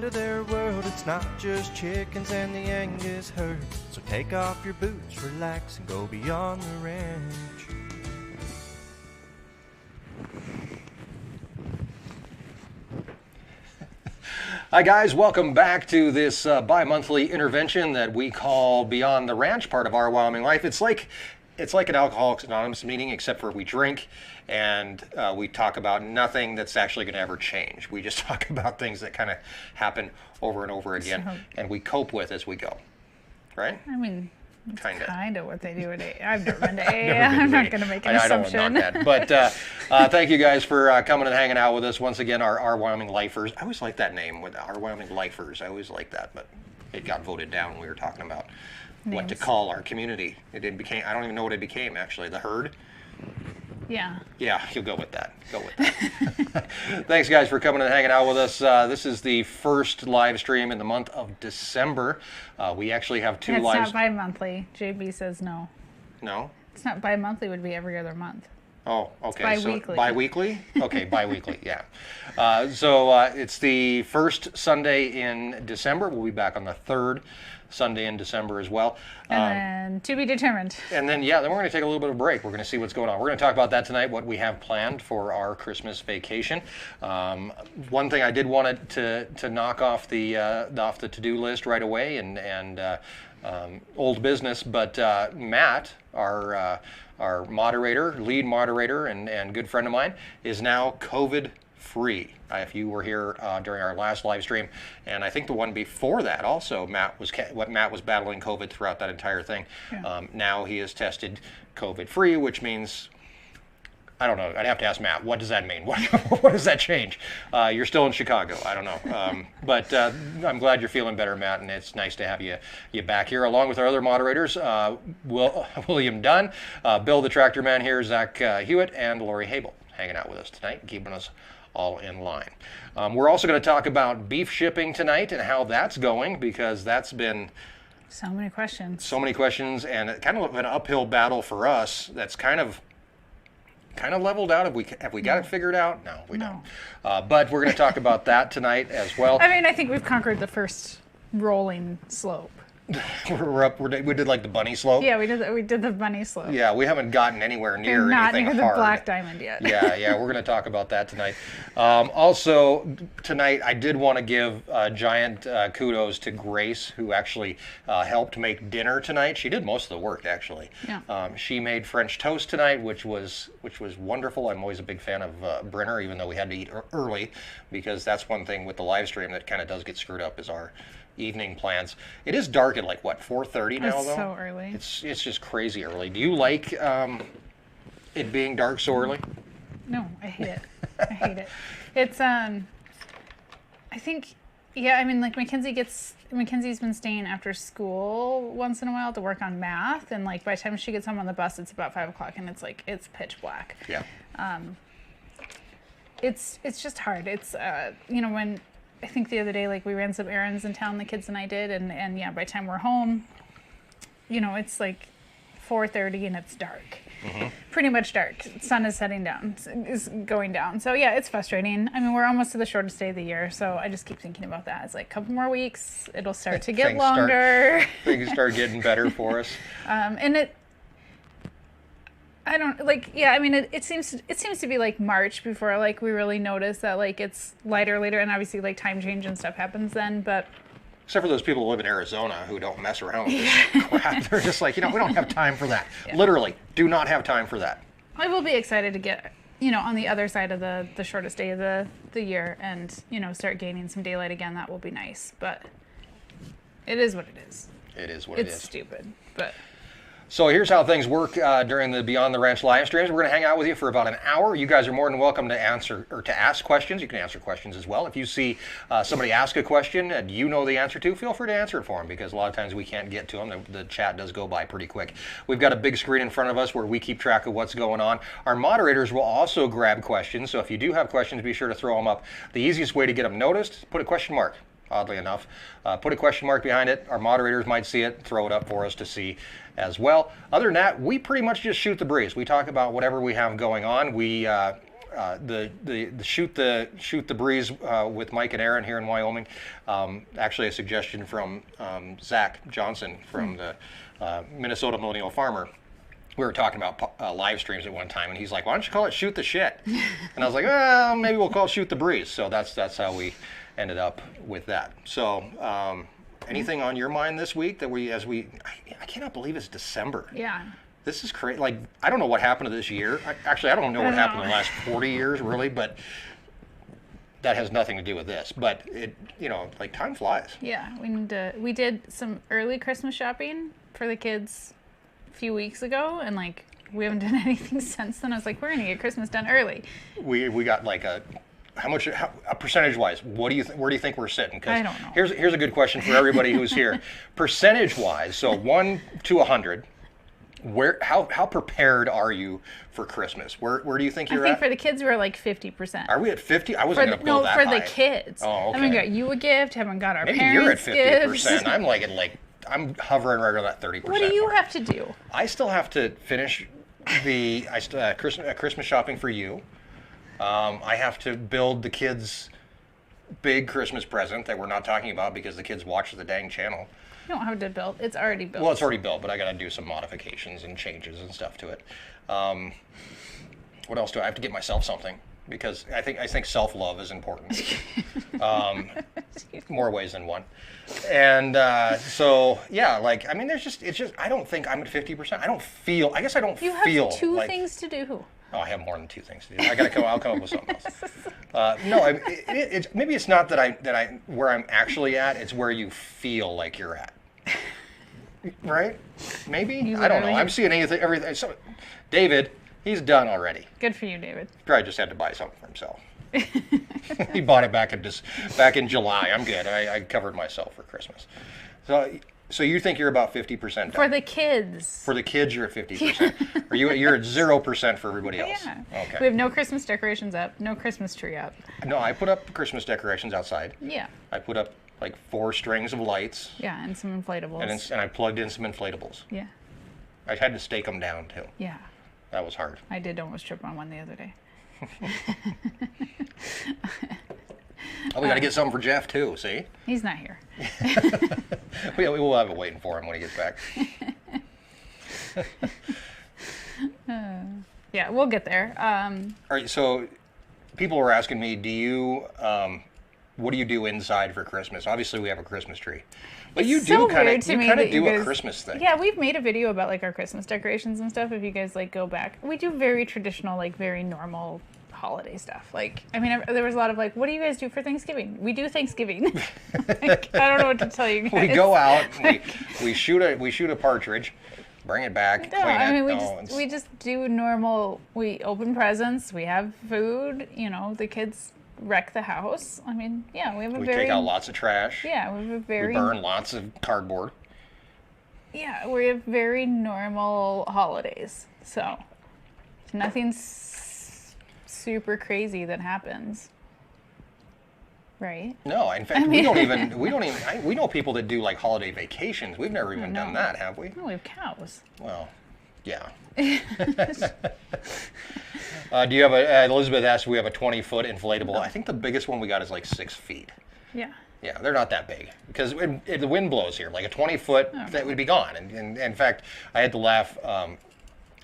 into their world. It's not just chickens and the Angus herd. So take off your boots, relax, and go beyond the ranch. Hi guys, welcome back to this bi-monthly intervention that we call Beyond the Ranch, part of our Wyoming Life. It's like an Alcoholics Anonymous meeting, except for we drink and we talk about nothing that's actually going to ever change. We just talk about things that kind of happen over and over again, and we cope with as we go, right? I mean, Kinda. kind of what they do at AA. I've never been to AA. I'm not going to make an assumption. I don't want to knock that. But thank you guys for coming and hanging out with us. Once again, our Wyoming Lifers. I always like that name, with our Wyoming Lifers. I always like that, but it got voted down when we were talking about what to call our community. It became, I don't even know what it became, actually. The herd? Yeah. Yeah, you'll go with that. Go with that. Thanks, guys, for coming and hanging out with us. This is the first live stream in the month of December. We actually have two lives. It's not bi-monthly. JB says no. No? It's not bi-monthly. It would be every other month. Oh, okay. It's bi-weekly. So bi-weekly? Okay, bi-weekly, yeah. So it's the first Sunday in December. We'll be back on the third Sunday in December as well. And then to be determined. And then, yeah, then we're going to take a little bit of a break. We're going to see what's going on. We're going to talk about that tonight, what we have planned for our Christmas vacation. One thing I did want to knock off the to-do list right away, and old business, but Matt, our moderator, lead moderator, and good friend of mine, is now COVID-free. If you were here during our last live stream, and I think the one before that also, Matt was battling COVID throughout that entire thing. Yeah. Now he is tested COVID-free, which means, I don't know. I'd have to ask Matt. What does that mean? What does that change? You're still in Chicago. I don't know. But I'm glad you're feeling better, Matt, and it's nice to have you back here, along with our other moderators, William Dunn, Bill the Tractor Man here, Zach Hewitt, and Lori Habel, hanging out with us tonight, keeping us all in line. We're also going to talk about beef shipping tonight and how that's going, because that's been So many questions, and kind of an uphill battle for us. That's kind of leveled out. Have we got it figured out? No, we don't. But we're going to talk about that tonight as well. I mean, I think we've conquered the first rolling slope. We're up. We did like the bunny slope. Yeah, we did the bunny slope. Yeah, we haven't gotten anywhere near Not anything near hard. the black diamond yet. Yeah, we're going to talk about that tonight. Also, tonight I did want to give giant kudos to Grace, who actually helped make dinner tonight. She did most of the work, actually. Yeah. She made French toast tonight, which was wonderful. I'm always a big fan of Brenner, even though we had to eat early, because that's one thing with the live stream that kind of does get screwed up, is our evening plans. It is dark at like, what, 4:30 now, though? It's so early. It's just crazy early. Do you like it being dark so early? No, I hate it. I hate it. It's I think, yeah, I mean, like Mckenzie's been staying after school once in a while to work on math, and like by the time she gets home on the bus, it's about 5 o'clock, and it's pitch black. Yeah. It's just hard. It's when I think the other day, like, we ran some errands in town, the kids and I did, and yeah, by the time we're home, it's like 4:30 and it's dark. Mm-hmm. Pretty much dark. Sun is setting down, is going down. So yeah, it's frustrating. I mean, we're almost to the shortest day of the year, so I just keep thinking about that. It's like a couple more weeks, it'll start to get longer. Things start getting better for us. I don't like. Yeah, I mean, it seems to be like March before like we really notice that like it's lighter later, and obviously like time change and stuff happens then. But except for those people who live in Arizona who don't mess around with this crap, they're just like, we don't have time for that. Yeah. Literally, do not have time for that. I will be excited to get on the other side of the shortest day of the year, and start gaining some daylight again. That will be nice, but it is what it is. It is what it is. It's stupid, but. So here's how things work during the Beyond the Ranch live streams. We're going to hang out with you for about an hour. You guys are more than welcome to answer or to ask questions. You can answer questions as well. If you see somebody ask a question and you know the answer to, feel free to answer it for them, because a lot of times we can't get to them. The chat does go by pretty quick. We've got a big screen in front of us where we keep track of what's going on. Our moderators will also grab questions, so if you do have questions, be sure to throw them up. The easiest way to get them noticed, put a question mark. Oddly enough, put a question mark behind it. Our moderators might see it, throw it up for us to see as well. Other than that, we pretty much just shoot the breeze. We talk about whatever we have going on. We the shoot the breeze with Mike and Erin here in Wyoming. Actually, a suggestion from Zach Johnson from the Minnesota Millennial Farmer. We were talking about live streams at one time, and he's like, "Why don't you call it Shoot the Shit?" And I was like, "Well, maybe we'll call it Shoot the Breeze." So that's how we ended up with that. So, anything on your mind this week that I cannot believe it's December. Yeah. This is crazy. Like, I don't know what happened to this year. Actually, I don't know what happened in the last 40 years, really, but that has nothing to do with this. But it, like, time flies. Yeah, we did some early Christmas shopping for the kids a few weeks ago, and like we haven't done anything since then. I was like, we're gonna get Christmas done early. We got like how percentage wise? Where do you think we're sitting? 'Cause I don't know. Here's a good question for everybody who's here. Percentage wise, so 1 to 100. How prepared are you for Christmas? Where do you think you're at? I think for the kids we're like 50%. Are we at 50? I wasn't going to build that high. No, for the kids. Oh, okay. Haven't got you a gift. Haven't got our Maybe parents you're at 50%. gifts. I'm I'm hovering right around that 30%. What do you have to do? I still have to finish Christmas shopping for you. I have to build the kids' big Christmas present that we're not talking about because the kids watch the dang channel. You don't have to build. It's already built. Well, it's already built, but I got to do some modifications and changes and stuff to it. What else do I have to get myself something? Because I think self-love is important. More ways than one. And so yeah, like I mean, it's just I don't think I'm at 50%. I don't feel. I guess I don't feel. You have two things to do. Oh, I have more than two things to do. I'll come up with something else. No, maybe it's not that I where I'm actually at. It's where you feel like you're at. Right? Maybe? I don't know. I'm seeing everything. So, David, he's done already. Good for you, David. Probably just had to buy something for himself. He bought it back in July. I'm good. I covered myself for Christmas. So you think you're about 50% done? For the kids. For the kids, you're at 50%. Or you're at 0% for everybody else? Yeah. Okay. We have no Christmas decorations up, no Christmas tree up. No, I put up Christmas decorations outside. Yeah. I put up like 4 strings of lights. Yeah, and some inflatables. And I plugged in some inflatables. Yeah. I had to stake them down too. Yeah. That was hard. I did almost trip on one the other day. Oh, we got to get something for Jeff too, see? He's not here. We'll have it waiting for him when he gets back. Yeah, we'll get there. All right, so people were asking me, what do you do inside for Christmas? Obviously, we have a Christmas tree. But you do kind of do a Christmas thing. Yeah, we've made a video about like our Christmas decorations and stuff. If you guys like go back, we do very traditional, like very normal holiday stuff. Like, I mean, there was a lot of like, what do you guys do for Thanksgiving? We do Thanksgiving. Like, I don't know what to tell you guys. We go out, we shoot a partridge, bring it back, clean it. I mean, we just do normal. We open presents. We have food. The kids wreck the house. I mean, yeah, we take out lots of trash. Yeah, we burn lots of cardboard. Yeah, we have very normal holidays. So nothing super crazy that happens. Right? No, in fact, we don't even we know people that do like holiday vacations. We've never even done that, have we? No, we have cows. Well, yeah. Do you have Elizabeth asked if we have a 20-foot inflatable. I think the biggest one we got is like 6 feet. Yeah. Yeah, they're not that big because if the wind blows here, like a 20-foot, that would be gone. And in fact, I had to laugh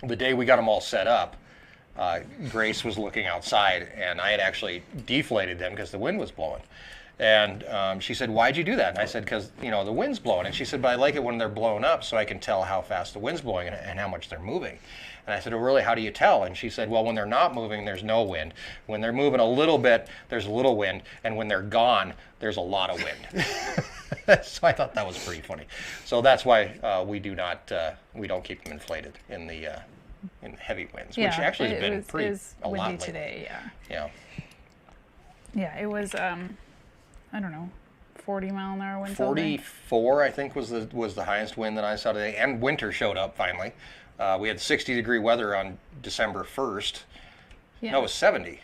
the day we got them all set up. Grace was looking outside, and I had actually deflated them because the wind was blowing. And she said, "Why'd you do that?" And I said, "Because the wind's blowing." And she said, "But I like it when they're blown up, so I can tell how fast the wind's blowing and how much they're moving." And I said, "Oh, really? How do you tell?" And she said, "Well, when they're not moving, there's no wind. When they're moving a little bit, there's a little wind, and when they're gone, there's a lot of wind." So I thought that was pretty funny. So that's why we don't keep them inflated in heavy winds, which actually has been a lot lately. Today. Yeah. Yeah, it was. I don't know, 40-mile-an-hour winds. 44, I think, was the highest wind that I saw today, and winter showed up finally. We had 60-degree weather on December 1st. Yeah. No, it was 70.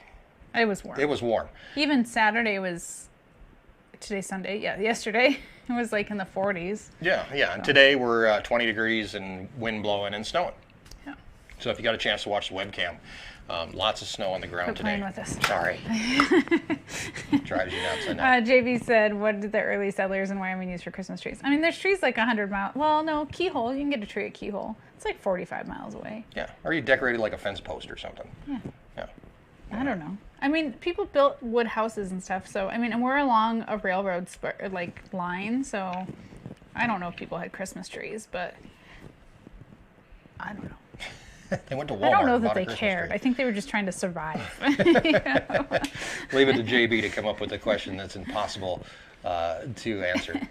It was warm. It was warm. Even Saturday was. Today's Sunday. Yeah, yesterday it was like in the 40s. Yeah. And today we're 20 degrees and wind blowing and snowing. Yeah. So if you got a chance to watch the webcam, lots of snow on the ground Quit today. playing with us. Sorry. Drives you nuts, I know. JB said, what did the early settlers in Wyoming use for Christmas trees? I mean, there's trees like 100 miles. Well, no, Keyhole. You can get a tree at Keyhole. It's like 45 miles away. Yeah. Or you decorated like a fence post or something. Yeah. Yeah. I don't know. I mean, people built wood houses and stuff. So, I mean, and we're along a railroad line. So, I don't know if people had Christmas trees, but I don't know. They went to Walmart. I don't know and that bought a they Christmas cared. tree. I think they were just trying to survive. Leave it to JB to come up with a question that's impossible to answer.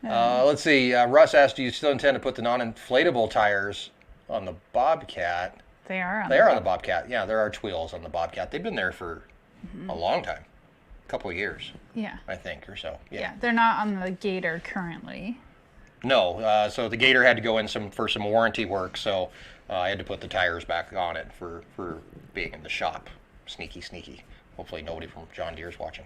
Let's see. Russ asked, do you still intend to put the non-inflatable tires on the Bobcat? They are on They are on the Bobcat. Yeah, there are wheels on the Bobcat. They've been there for a long time. A couple of years, Yeah. I think, or so. Yeah. They're not on the Gator currently. No, so the Gator had to go in for some warranty work, so I had to put the tires back on it for being in the shop. Sneaky. Hopefully nobody from John Deere's watching.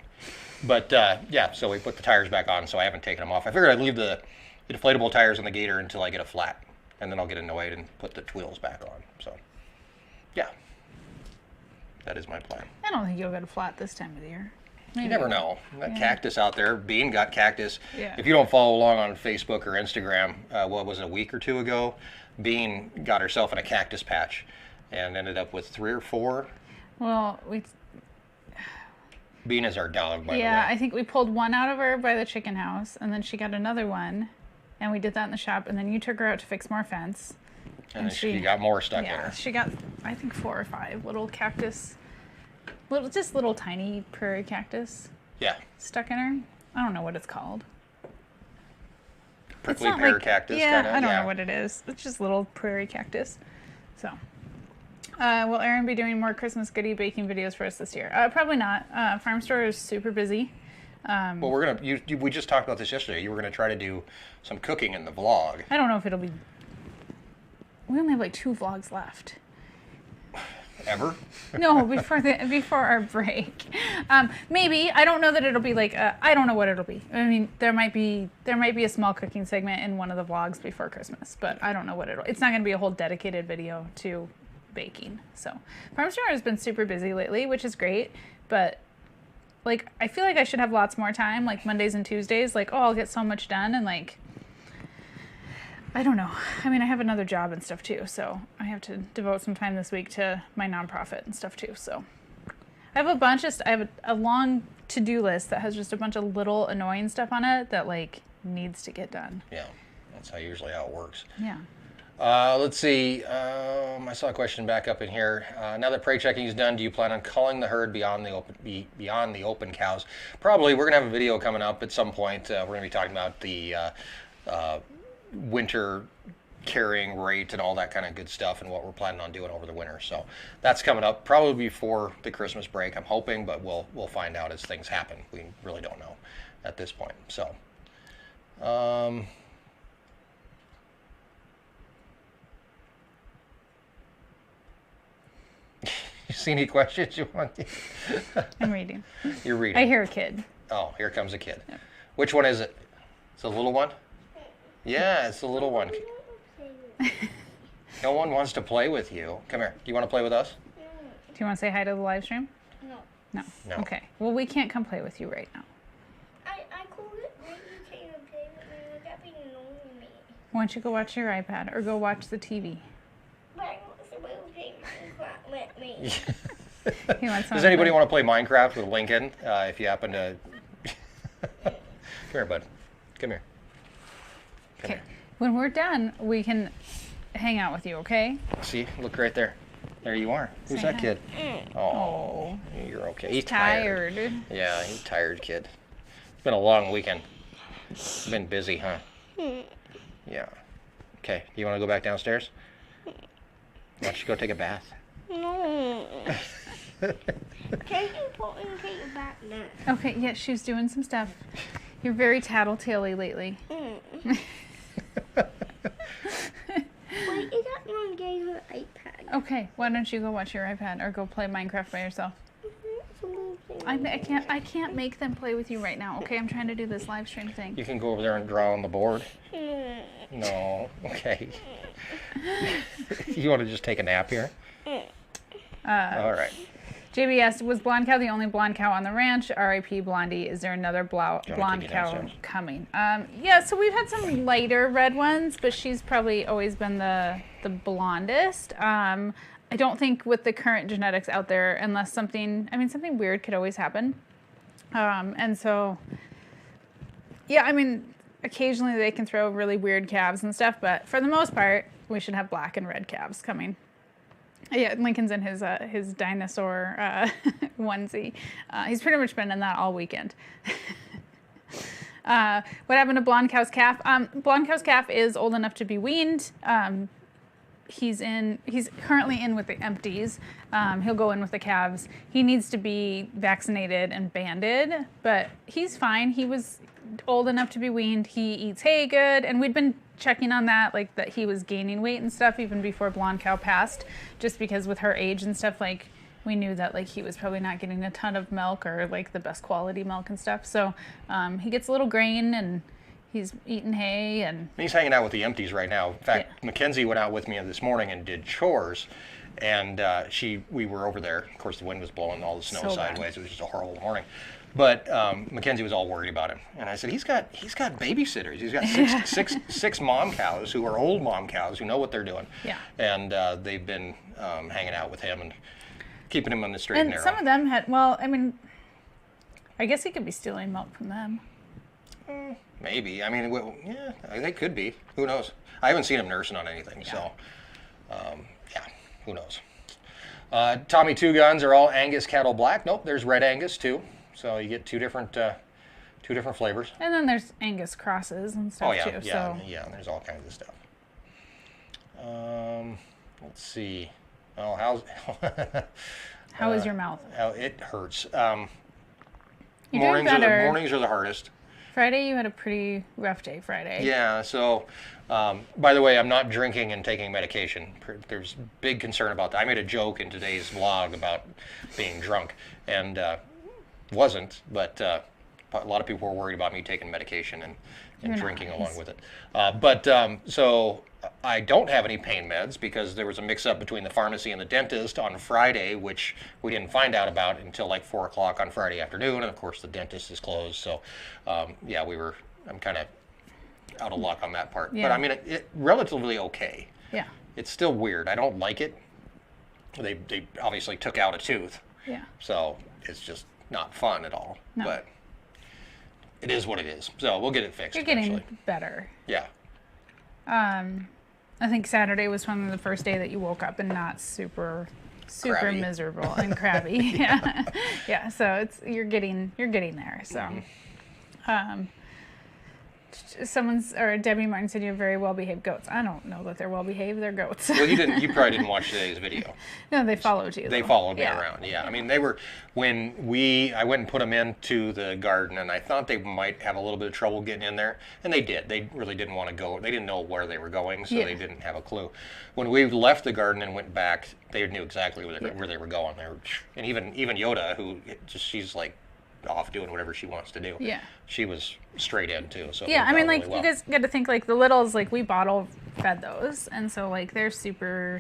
But yeah, so we put the tires back on, so I haven't taken them off. I figured I'd leave the deflatable tires on the Gator until I get a flat, and then I'll get annoyed and put the wheels back on. So yeah, that is my plan. I don't think you'll get a flat this time of the year. Maybe. You never know. That cactus out there. Bean got cactus. Yeah. If you don't follow along on Facebook or Instagram, what was it, a week or two ago? Bean got herself in a cactus patch and ended up with 3 or 4. Well, Bean is our dog, by the way. yeah, I think we pulled one out of her by the chicken house, and then she got another one, and we did that in the shop, and then you took her out to fix more fence. And then she got more stuck in Yeah, her. she got, I think, 4 or 5 little cactus, just little tiny prairie cactus Yeah. stuck in her. I don't know what it's called. Prickly not pear like, cactus, yeah, kind of. I don't know what it is. It's just little prairie cactus. So, will Erin be doing more Christmas goodie baking videos for us this year? Probably not. Farm Store is super busy. Well, we're gonna. We just talked about this yesterday. You were gonna try to do some cooking in the vlog. I don't know if it'll be. We only have like 2 vlogs left. Ever? No, before our break. Maybe. I don't know that it'll be like. I don't know what it'll be. I mean, there might be a small cooking segment in one of the vlogs before Christmas, but I don't know what it's not going to be a whole dedicated video to baking. So, Farm Store has been super busy lately, which is great, but like I feel like I should have lots more time, like Mondays and Tuesdays. Like, oh, I'll get so much done, and like. I don't know. I mean, I have another job and stuff too, so I have to devote some time this week to my nonprofit and stuff too. So I have a long to-do list that has just a bunch of little annoying stuff on it that like needs to get done. Yeah, that's usually how it works. Yeah. Let's see. I saw a question back up in here. Now that prey checking is done, do you plan on culling the herd beyond the open cows? Probably. We're gonna have a video coming up at some point. We're gonna be talking about the winter carrying rate and all that kind of good stuff and what we're planning on doing over the winter. So that's coming up probably before the Christmas break, I'm hoping, but we'll find out as things happen. We really don't know at this point. So you see any questions you want? I'm reading. You're reading. I hear a kid. Oh, here comes a kid. Yep. Which one is it? It's a little one? Yeah, it's the little one. No one wants to play with you. Come here. Do you want to play with us? Do you want to say hi to the live stream? No. No. Okay. Well, we can't come play with you right now. I called it that you came and played with me. Look at being annoying me. Why don't you go watch your iPad or go watch the TV? But I want somebody to play Minecraft with me. He wants Does someone anybody to- want to play Minecraft with Lincoln? If you happen to... Come here, bud. Come here. Come Okay. When we're done, we can hang out with you, okay? here. See? Look right there. There you are. Who's Say that hi. kid? Oh, Oh. you're okay. He's Tired. Yeah, he's tired, kid. It's been a long weekend. Been busy, huh? Yeah. Okay. Do you want to go back downstairs? Why don't you go take a bath? No. Can you put and take it back now? Okay, yeah, she's doing some stuff. You're very tattletale-y lately. Wait, is that one gave her iPad? Okay, why don't you go watch your iPad or go play Minecraft by yourself? I can't make them play with you right now. Okay, I'm trying to do this live stream thing. You can go over there and draw on the board. No. Okay. You want to just take a nap here? All right. JB asked, was Blonde Cow the only blonde cow on the ranch? R.I.P. Blondie. Is there another blonde take it cow downstairs? coming? Yeah, so we've had some lighter red ones, but she's probably always been the blondest. I don't think with the current genetics out there, unless something weird could always happen. And so, yeah, I mean, occasionally they can throw really weird calves and stuff, but for the most part, we should have black and red calves coming. Yeah, Lincoln's in his dinosaur onesie. He's pretty much been in that all weekend. What happened to Blonde Cow's calf? Blonde Cow's calf is old enough to be weaned. He's currently in with the empties. He'll go in with the calves. He needs to be vaccinated and banded, but he's fine. He was old enough to be weaned. He eats hay good, and we'd been checking on that, like that he was gaining weight and stuff even before Blonde Cow passed, just because with her age and stuff, like we knew that like he was probably not getting a ton of milk or like the best quality milk and stuff. So he gets a little grain and he's eating hay and he's hanging out with the empties right now. In fact, Mckenzie went out with me this morning and did chores, and we were over there. Of course, the wind was blowing all the snow sideways. It was just a horrible morning. But Mckenzie was all worried about him, and I said, he's got babysitters. He's got six mom cows who are old mom cows who know what they're doing. Yeah. And they've been hanging out with him and keeping him on the straight and narrow. And some of them had, well, I mean, I guess he could be stealing milk from them. Maybe. I mean, yeah, they could be. Who knows? I haven't seen him nursing on anything, so yeah, who knows? Tommy Two Guns are all Angus cattle black. Nope, there's red Angus too. So you get two different flavors. And then there's Angus crosses and stuff too. Yeah, there's all kinds of stuff. Let's see. Oh, how is your mouth? It hurts. You're doing better. Mornings are the hardest. Friday, you had a pretty rough day Friday. Yeah, so, by the way, I'm not drinking and taking medication. There's big concern about that. I made a joke in today's vlog about being drunk, and wasn't, but a lot of people were worried about me taking medication and drinking along with it. So I don't have any pain meds because there was a mix-up between the pharmacy and the dentist on Friday, which we didn't find out about until like 4 o'clock on Friday afternoon, and of course the dentist is closed. So yeah, I'm kind of out of luck on that part. Yeah. But I mean, it relatively okay. Yeah. It's still weird. I don't like it. They obviously took out a tooth. Yeah. So it's just not fun at all. No. But it is what it is. So we'll get it fixed. You're getting eventually. better. Yeah. I think Saturday was one of the first day that you woke up and not super Crabby. miserable and crabby. Yeah. Yeah. So you're getting there. So, Debbie Martin said you have very well-behaved goats. I don't know that they're well-behaved. They're goats. Well, you probably didn't watch today's video. No, they followed you. They followed me around. Yeah. I mean, they were I went and put them into the garden, and I thought they might have a little bit of trouble getting in there, and they did. They really didn't want to go. They didn't know where they were going, so they didn't have a clue. When we left the garden and went back, they knew exactly where they were going. And even Yoda, who she's like off doing whatever she wants to do. Yeah. She was straight in too. So yeah, I mean, like you guys got to think like the littles, like we bottle fed those, and so like they're super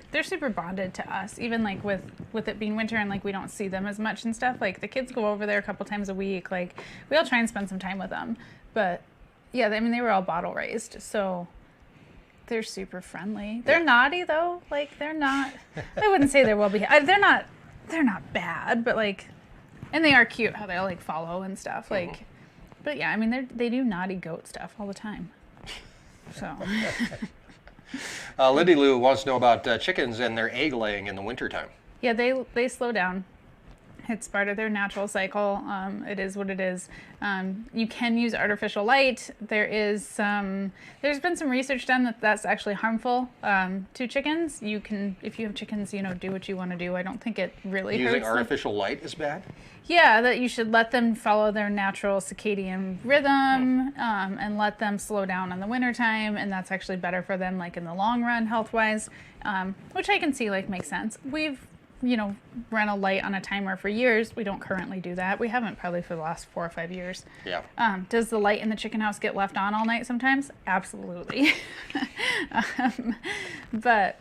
bonded to us. Even like with it being winter and like we don't see them as much and stuff. Like the kids go over there a couple times a week. Like we all try and spend some time with them. But yeah, I mean they were all bottle raised, so they're super friendly. They're naughty though. Like they're not. I wouldn't say they're well behaved. They're not bad, but like. And they are cute how they all like follow and stuff. Like, but yeah, I mean they do naughty goat stuff all the time. So. Lindy Lou wants to know about chickens and their egg laying in the wintertime. Yeah, they slow down. It's part of their natural cycle. It is what it is. You can use artificial light. There's been some research done that's actually harmful to chickens. You can, if you have chickens, do what you want to do. I don't think it really hurts Using them. artificial light is bad? Yeah, that you should let them follow their natural circadian rhythm and let them slow down in the wintertime, and that's actually better for them, like in the long run, health-wise, which I can see like makes sense. run a light on a timer for years. We don't currently do that. We haven't probably for the last 4 or 5 years. Yeah. Does the light in the chicken house get left on all night sometimes? Absolutely. But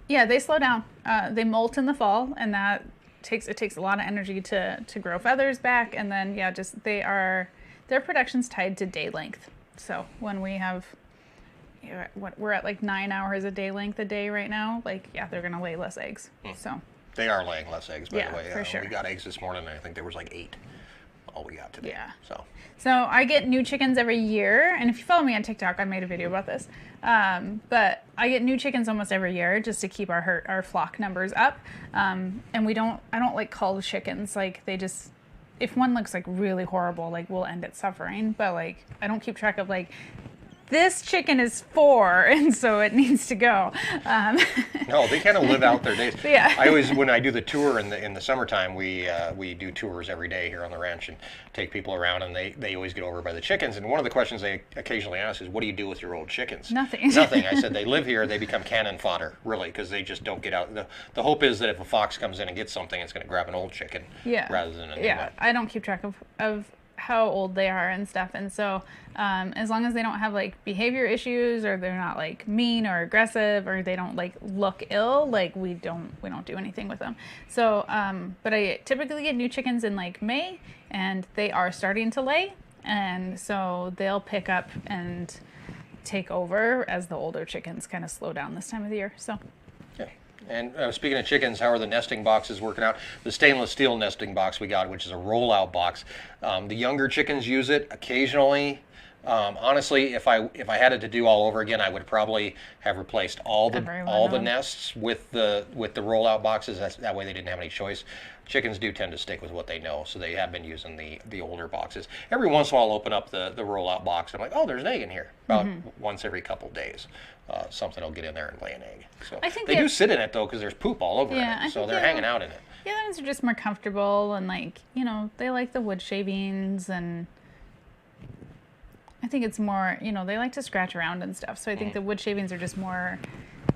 yeah, they slow down. They molt in the fall, and it takes a lot of energy to grow feathers back. And then their production's tied to day length. So when we have, we're at like 9 hours a day length a day right now. Like, yeah, they're gonna lay less eggs. So they are laying less eggs, by the way. for sure. We got eggs this morning, and I think there was like 8. All we got today. Yeah. So I get new chickens every year, and if you follow me on TikTok, I made a video about this. But I get new chickens almost every year just to keep our flock numbers up. And I don't like culled chickens. Like, if one looks like really horrible, like, we'll end it suffering. But like, I don't keep track of like, this chicken is 4, and so it needs to go. No, they kind of live out their days. Yeah. I always, when I do the tour in the summertime, we do tours every day here on the ranch and take people around, and they always get over by the chickens. And one of the questions they occasionally ask is, "What do you do with your old chickens?" Nothing. Nothing. I said they live here. They become cannon fodder, really, because they just don't get out. The hope is that if a fox comes in and gets something, it's going to grab an old chicken rather than a new one. I don't keep track of how old they are and stuff, and so as long as they don't have like behavior issues, or they're not like mean or aggressive, or they don't like look ill, like we don't do anything with them. So but I typically get new chickens in like May, and they are starting to lay, and so they'll pick up and take over as the older chickens kind of slow down this time of the year. So and speaking of chickens, how are the nesting boxes working out? The stainless steel nesting box we got, which is a rollout box. The younger chickens use it occasionally. Honestly, if I had it to do all over again, I would probably have replaced all the nests with the rollout boxes. That way they didn't have any choice. Chickens do tend to stick with what they know, so they have been using the older boxes. Every once in a while, I'll open up the rollout box. I'm like, oh, there's an egg in here. About once every couple days, something will get in there and lay an egg. So I think they do sit in it though, because there's poop all over it, so they're hanging out in it. The other ones are just more comfortable, and like, they like the wood shavings, and I think it's more, they like to scratch around and stuff. So I think the wood shavings are just more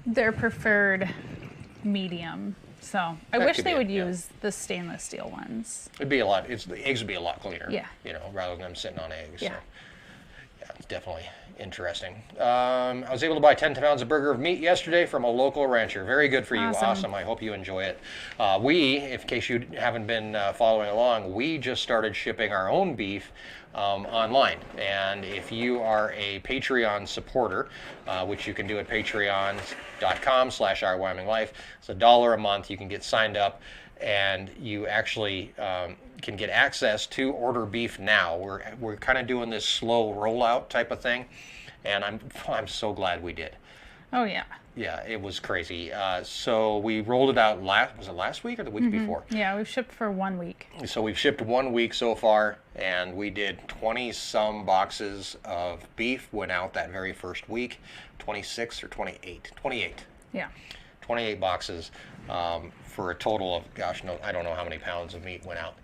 their preferred medium. So I wish they would use the stainless steel ones. It'd be the eggs would be a lot cleaner. Yeah. Rather than them sitting on eggs. Yeah. So, yeah, it's definitely interesting. I was able to buy 10 pounds of burger of meat yesterday from a local rancher. Very good for you. Awesome. I hope you enjoy it. We, in case you haven't been following along, we just started shipping our own beef online. And if you are a Patreon supporter, which you can do at patreon.com/Our Wyoming Life, it's $1 a month. You can get signed up, and you actually can get access to order beef now. We're kind of doing this slow rollout type of thing, and I'm so glad we did. Oh yeah. Yeah, it was crazy. So we rolled it out last week or the week before? Yeah, we've shipped for 1 week. So we've shipped 1 week so far, and we did 20-some boxes of beef, went out that very first week. 26 or 28? 28. Yeah. 28 boxes for a total of, I don't know how many pounds of meat went out.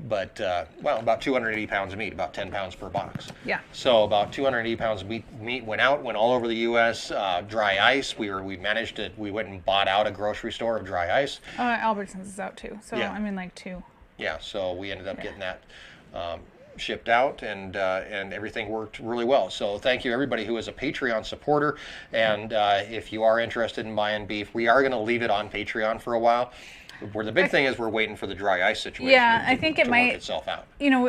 But about 280 pounds of meat, about 10 pounds per box. Yeah. So about 280 pounds of meat went out, went all over the U.S. Dry ice, we went and bought out a grocery store of dry ice. Albertsons is out too. So Yeah. like 2. Yeah. So we ended up getting that shipped out, and everything worked really well. So thank you everybody who is a Patreon supporter, and if you are interested in buying beef, we are going to leave it on Patreon for a while. Where the big thing is, we're waiting for the dry ice situation. I think it might work itself out.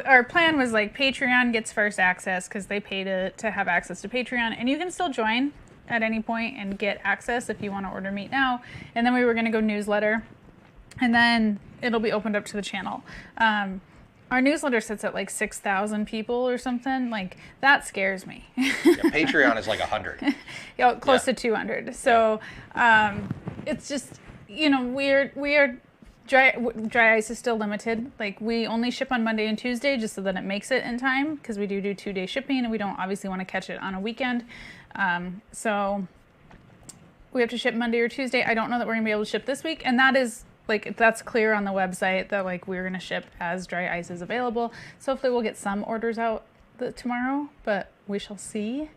Our plan was like Patreon gets first access because they pay to have access to Patreon, and you can still join at any point and get access if you want to order meat now. And then we were going to go newsletter, and then it'll be opened up to the channel. Our newsletter sits at like 6,000 people or something. Like, that scares me. Patreon is like 100. Close to 200. So it's just, we are dry ice is still limited. Like, we only ship on Monday and Tuesday just so that it makes it in time, because we do 2-day shipping, and we don't obviously want to catch it on a weekend. So we have to ship Monday or Tuesday. I don't know that we're gonna be able to ship this week, and that is that's clear on the website that we're gonna ship as dry ice is available. So hopefully we'll get some orders out tomorrow, but we shall see.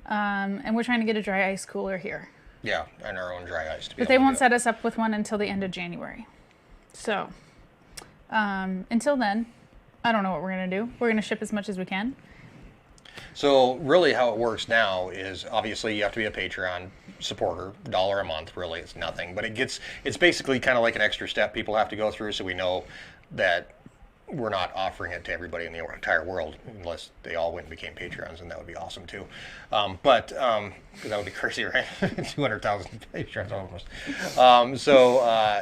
And we're trying to get a dry ice cooler here. Yeah, and our own dry ice. But they won't set us up with one until the end of January. So until then, I don't know what we're going to do. We're going to ship as much as we can. So really how it works now is obviously you have to be a Patreon supporter, $1 a month, really, it's nothing. But it's basically kind of like an extra step people have to go through so we know that we're not offering it to everybody in the entire world, unless they all went and became Patreons, and that would be awesome too. But because that would be crazy, right? 200,000 Patreons almost.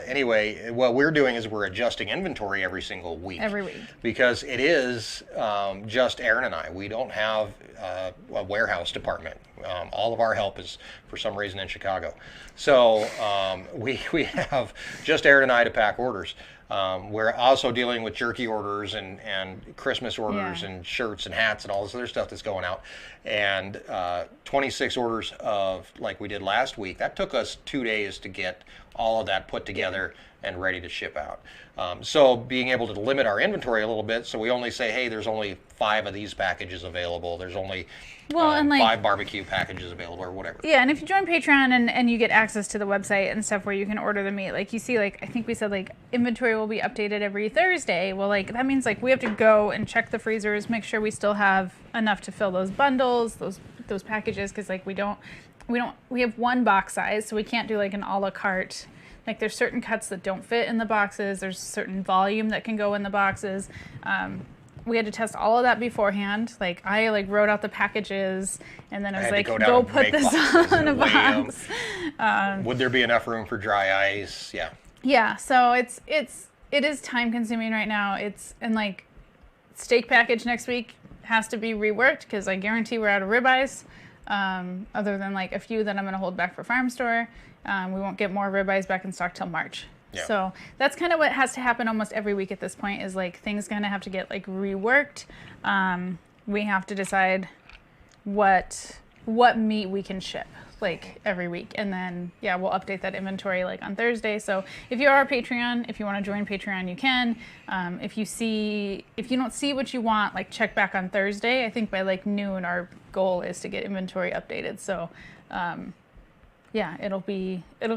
Anyway, what we're doing is we're adjusting inventory every single week. Every week. Because it is just Erin and I. We don't have a warehouse department. All of our help is, for some reason, in Chicago. So we have just Erin and I to pack orders. We're also dealing with jerky orders and Christmas orders and shirts and hats and all this other stuff that's going out. And 26 orders of, like we did last week, that took us 2 days to get all of that put together and ready to ship out. So being able to limit our inventory a little bit, so we only say, hey, there's only 5 of these packages available. There's only 5 barbecue packages available or whatever. Yeah, and if you join Patreon and you get access to the website and stuff where you can order the meat, like you see, like I think we said, like inventory will be updated every Thursday. Well, like that means like we have to go and check the freezers, make sure we still have enough to fill those bundles, those packages, because like we have one box size, so we can't do like an a la carte. Like there's certain cuts that don't fit in the boxes. There's certain volume that can go in the boxes. We had to test all of that beforehand. Like I wrote out the packages, and then I was like, go put this on a box. Would there be enough room for dry ice? Yeah. Yeah. So it is time consuming right now. And like steak package next week has to be reworked because I guarantee we're out of ribeyes. Other than like a few that I'm going to hold back for farm store. We won't get more ribeyes back in stock till March. Yeah. So that's kind of what has to happen almost every week at this point is like things going to have to get like reworked. We have to decide what meat we can ship like every week. And then, yeah, we'll update that inventory like on Thursday. So if you are a Patreon, if you want to join Patreon, you can. If you don't see what you want, like check back on Thursday. I think by like noon, our goal is to get inventory updated. So, yeah, it'll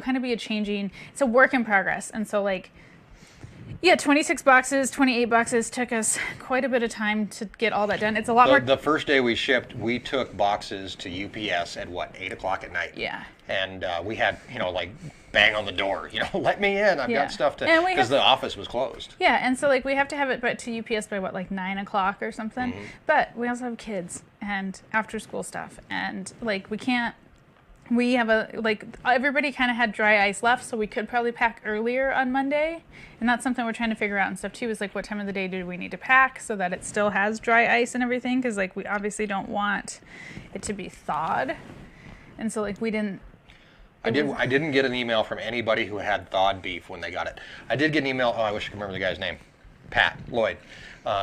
kind of be it's a work in progress. And so like, yeah, 26 boxes, 28 boxes took us quite a bit of time to get all that done. It's a lot more. The first day we shipped, we took boxes to UPS at 8 o'clock at night. Yeah. And we had, like bang on the door, let me in. I've got stuff to, because the office was closed. Yeah. And so like we have to have it but to UPS by 9 o'clock or something. Mm-hmm. But we also have kids and after school stuff. And like we have everybody kind of had dry ice left, so we could probably pack earlier on Monday. And that's something we're trying to figure out and stuff too, is like what time of the day do we need to pack so that it still has dry ice and everything, because like we obviously don't want it to be thawed. And so like we didn't. I didn't get an email from anybody who had thawed beef when they got it. I did get an email, I wish I could remember the guy's name. Pat Lloyd.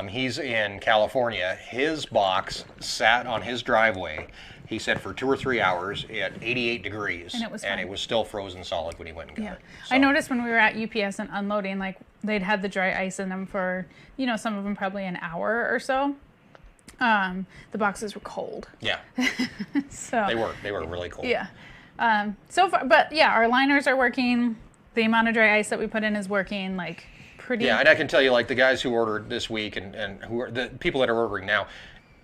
He's in California. His box sat on his driveway. He said for 2 or 3 hours at 88 degrees, and it was still frozen solid when he went and got it. So. I noticed when we were at UPS and unloading, like they'd had the dry ice in them for, some of them probably an hour or so. The boxes were cold. Yeah. So they were really cold. Yeah. So far, but yeah, our liners are working. The amount of dry ice that we put in is working. Like pretty. Yeah, and I can tell you, like the guys who ordered this week and who are the people that are ordering now.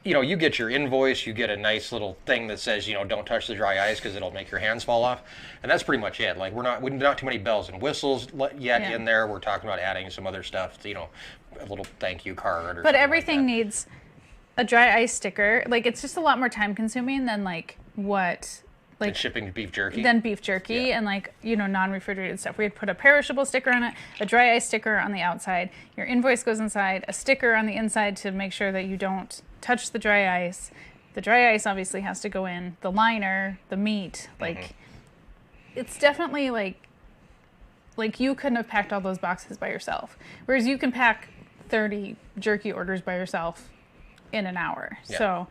You get your invoice, you get a nice little thing that says, don't touch the dry ice because it'll make your hands fall off. And that's pretty much it. Like we're not too many bells and whistles yet in there. We're talking about adding some other stuff, a little thank you card. But everything needs a dry ice sticker. Like it's just a lot more time consuming than like what. Like shipping beef jerky? Then beef jerky and like, non-refrigerated stuff. We had put a perishable sticker on it, a dry ice sticker on the outside. Your invoice goes inside, a sticker on the inside to make sure that you don't touch the dry ice. The dry ice obviously has to go in. The liner, the meat, it's definitely like you couldn't have packed all those boxes by yourself. Whereas you can pack 30 jerky orders by yourself in an hour. Yeah. So,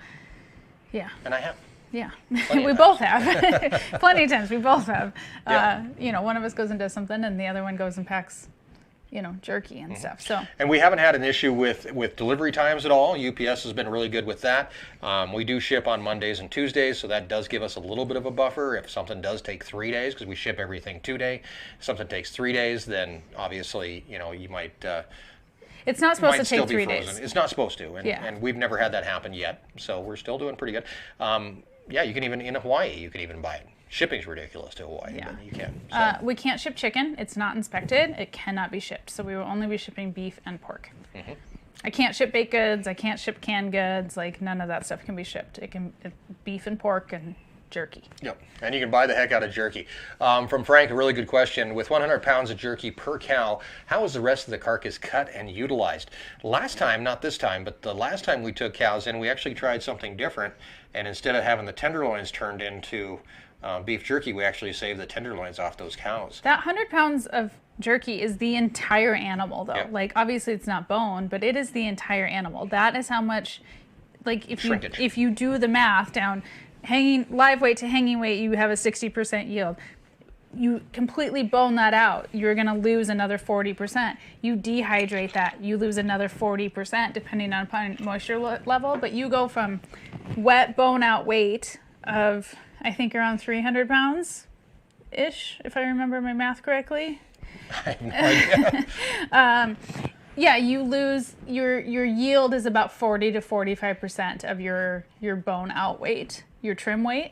yeah. And I have. Yeah, we both have. Plenty of times we both have. Yeah. One of us goes and does something and the other one goes and packs, jerky and stuff. So. And we haven't had an issue with delivery times at all. UPS has been really good with that. We do ship on Mondays and Tuesdays, so that does give us a little bit of a buffer if something does take 3 days, because we ship everything 2 day. If something takes 3 days, then obviously, you might. It's not supposed to still take be 3 frozen. days. It's not supposed to, and, Yeah. and we've never had that happen yet. So we're still doing pretty good. Yeah, you can even in Hawaii, you can even buy it. Shipping's ridiculous to Hawaii, Yeah. but you can. So. We can't ship chicken. It's not inspected. It cannot be shipped. So we will only be shipping beef and pork. I can't ship baked goods. I can't ship canned goods. Like, none of that stuff can be shipped. It's beef and pork and jerky. Yep, and you can buy the heck out of jerky. From Frank, a really good question. With 100 pounds of jerky per cow, how is the rest of the carcass cut and utilized? Last time, not this time, but the last time we took cows in, we actually tried something different. And instead of having the tenderloins turned into beef jerky, we actually saved the tenderloins off those cows. That 100 pounds of jerky is the entire animal, though. Yep. Like, obviously it's not bone, but it is the entire animal. That is how much, like, if you do the math down live weight to hanging weight, you have a 60% yield. You completely bone that out, you're going to lose another 40%. You dehydrate that, you lose another 40%, depending on moisture level. But you go from wet bone out weight of, I think, around 300 pounds ish, if I remember my math correctly. I have no idea. Yeah, you lose your yield is about 40 to 45% of your bone out weight, your trim weight,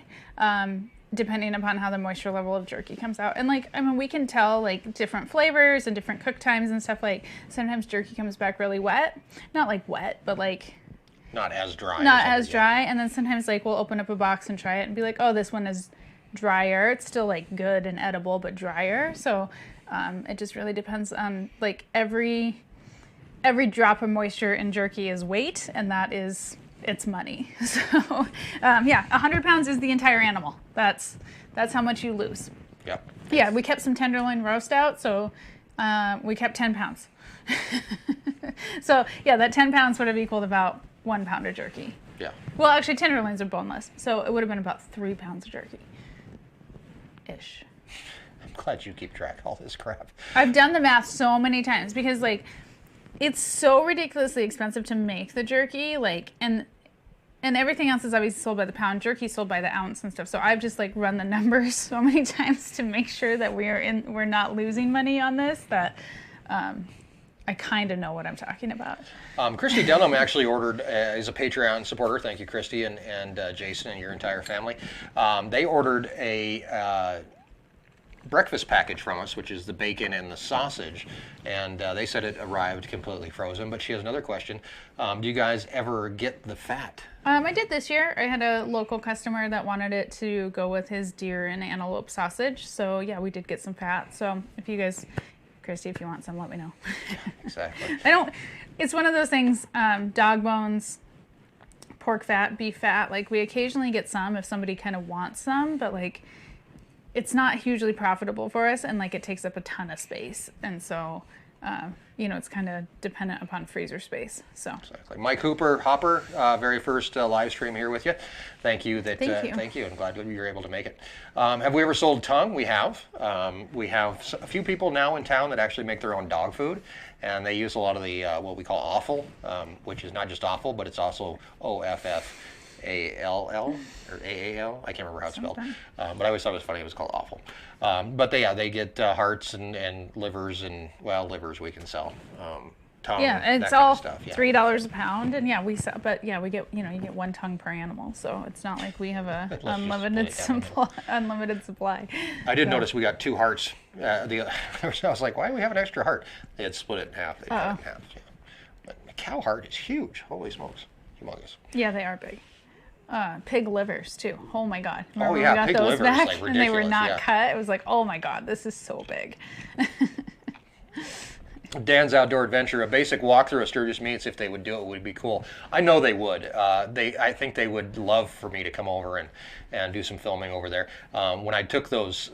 depending upon how the moisture level of jerky comes out. And like, I mean, we can tell like different flavors and different cook times and stuff. Like, sometimes jerky comes back really wet, not like wet, but like Not as dry. not as dry. And then sometimes like we'll open up a box and try it and be like, oh, this one is drier. It's still like good and edible, but drier. So it just really depends on like every drop of moisture in jerky is weight, and that is its money. So yeah, 100 pounds is the entire animal. That's how much you lose. Yep. Yeah, we kept some tenderloin roast out, so we kept 10 pounds. So yeah, that 10 pounds would have equaled about 1 pound of jerky. Yeah. Well, actually, tenderloins are boneless, so it would have been about 3 pounds of jerky. Ish. I'm glad you keep track of all this crap. I've done the math so many times because like it's so ridiculously expensive to make the jerky, like, and everything else is obviously sold by the pound. Jerky sold by the ounce and stuff. So I've just like run the numbers so many times to make sure that we're not losing money on this, that I kind of know what I'm talking about. Christy Dunham actually ordered, is a Patreon supporter. Thank you, Christy, and Jason and your entire family. They ordered a breakfast package from us, which is the bacon and the sausage, and they said it arrived completely frozen. But she has another question. Do you guys ever get the fat? I did this year. I had a local customer that wanted it to go with his deer and antelope sausage. So yeah, we did get some fat. So if you guys, Christy, if you want some, let me know. Exactly. It's one of those things, dog bones, pork fat, beef fat, like we occasionally get some if somebody kind of wants some, but like it's not hugely profitable for us, and like it takes up a ton of space. And so, it's kind of dependent upon freezer space. So Exactly. Mike Hopper, very first live stream here with you. Thank you. Thank you. I'm glad that you were able to make it. Have we ever sold tongue? We have. We have a few people now in town that actually make their own dog food, and they use a lot of the what we call offal, which is not just offal, but it's also OFFALL or AAL. I can't remember how it's spelled. But I always thought it was funny it was called awful. But they get hearts and livers, and livers we can sell. Tongue, yeah, it's that kind all of stuff. Yeah. $3 a pound, and yeah, we sell. But yeah, we get you get 1 tongue per animal, so it's not like we have a unlimited supply. I did notice we got 2 hearts. I was like, why do we have an extra heart? They had split it in half. They cut it in half. Yeah. But a cow heart is huge. Holy smokes, humongous. Yeah, they are big. Pig livers too. Oh my God! Remember when we got pig those livers, back like, and they were ridiculous, not yeah. cut. It was like, oh my God, this is so big. Dan's Outdoor Adventure, a basic walkthrough of Sturgis meats, if they would do it, would be cool. I know they would. I think they would love for me to come over and do some filming over there. When I took those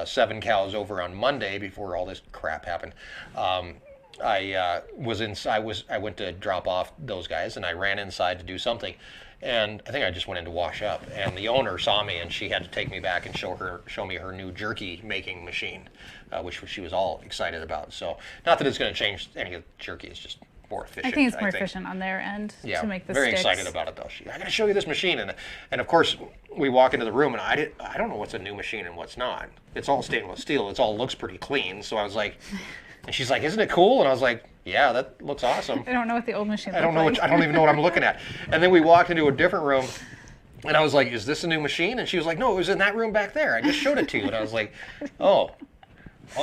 7 cows over on Monday before all this crap happened, I went to drop off those guys, and I ran inside to do something, And I think I just went in to wash up, and the owner saw me, and she had to take me back and show me her new jerky making machine, which she was all excited about. So not that it's going to change any of the jerky, it's just more efficient. I think it's more efficient on their end to make the very sticks. excited about it though. I got to show you this machine, and of course we walk into the room, and I don't know what's a new machine and what's not. It's all stainless steel. It all looks pretty clean. So I was like, and she's like, "Isn't it cool?" And I was like, "Yeah, that looks awesome." I don't know what the old machine. I don't know. I don't even know what I'm looking at. And then we walked into a different room, and I was like, "Is this a new machine?" And she was like, "No, it was in that room back there. I just showed it to you." And I was like, "Oh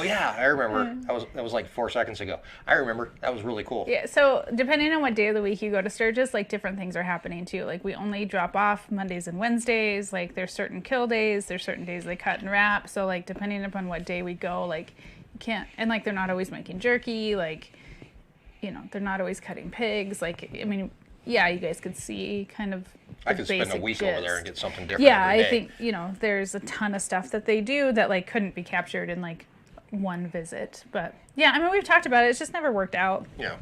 yeah, I remember. That was like 4 seconds ago. I remember. That was really cool." Yeah. So depending on what day of the week you go to Sturgis, like different things are happening too. Like we only drop off Mondays and Wednesdays. Like there's certain kill days. There's certain days they cut and wrap. So like depending upon what day we go, like you can't. And like they're not always making jerky. Like they're not always cutting pigs. Like I mean, yeah, you guys could see kind of. I could spend a week over there and get something different. Yeah, every day. I think there's a ton of stuff that they do that like couldn't be captured in like one visit. But yeah, I mean we've talked about it. It's just never worked out. Yeah.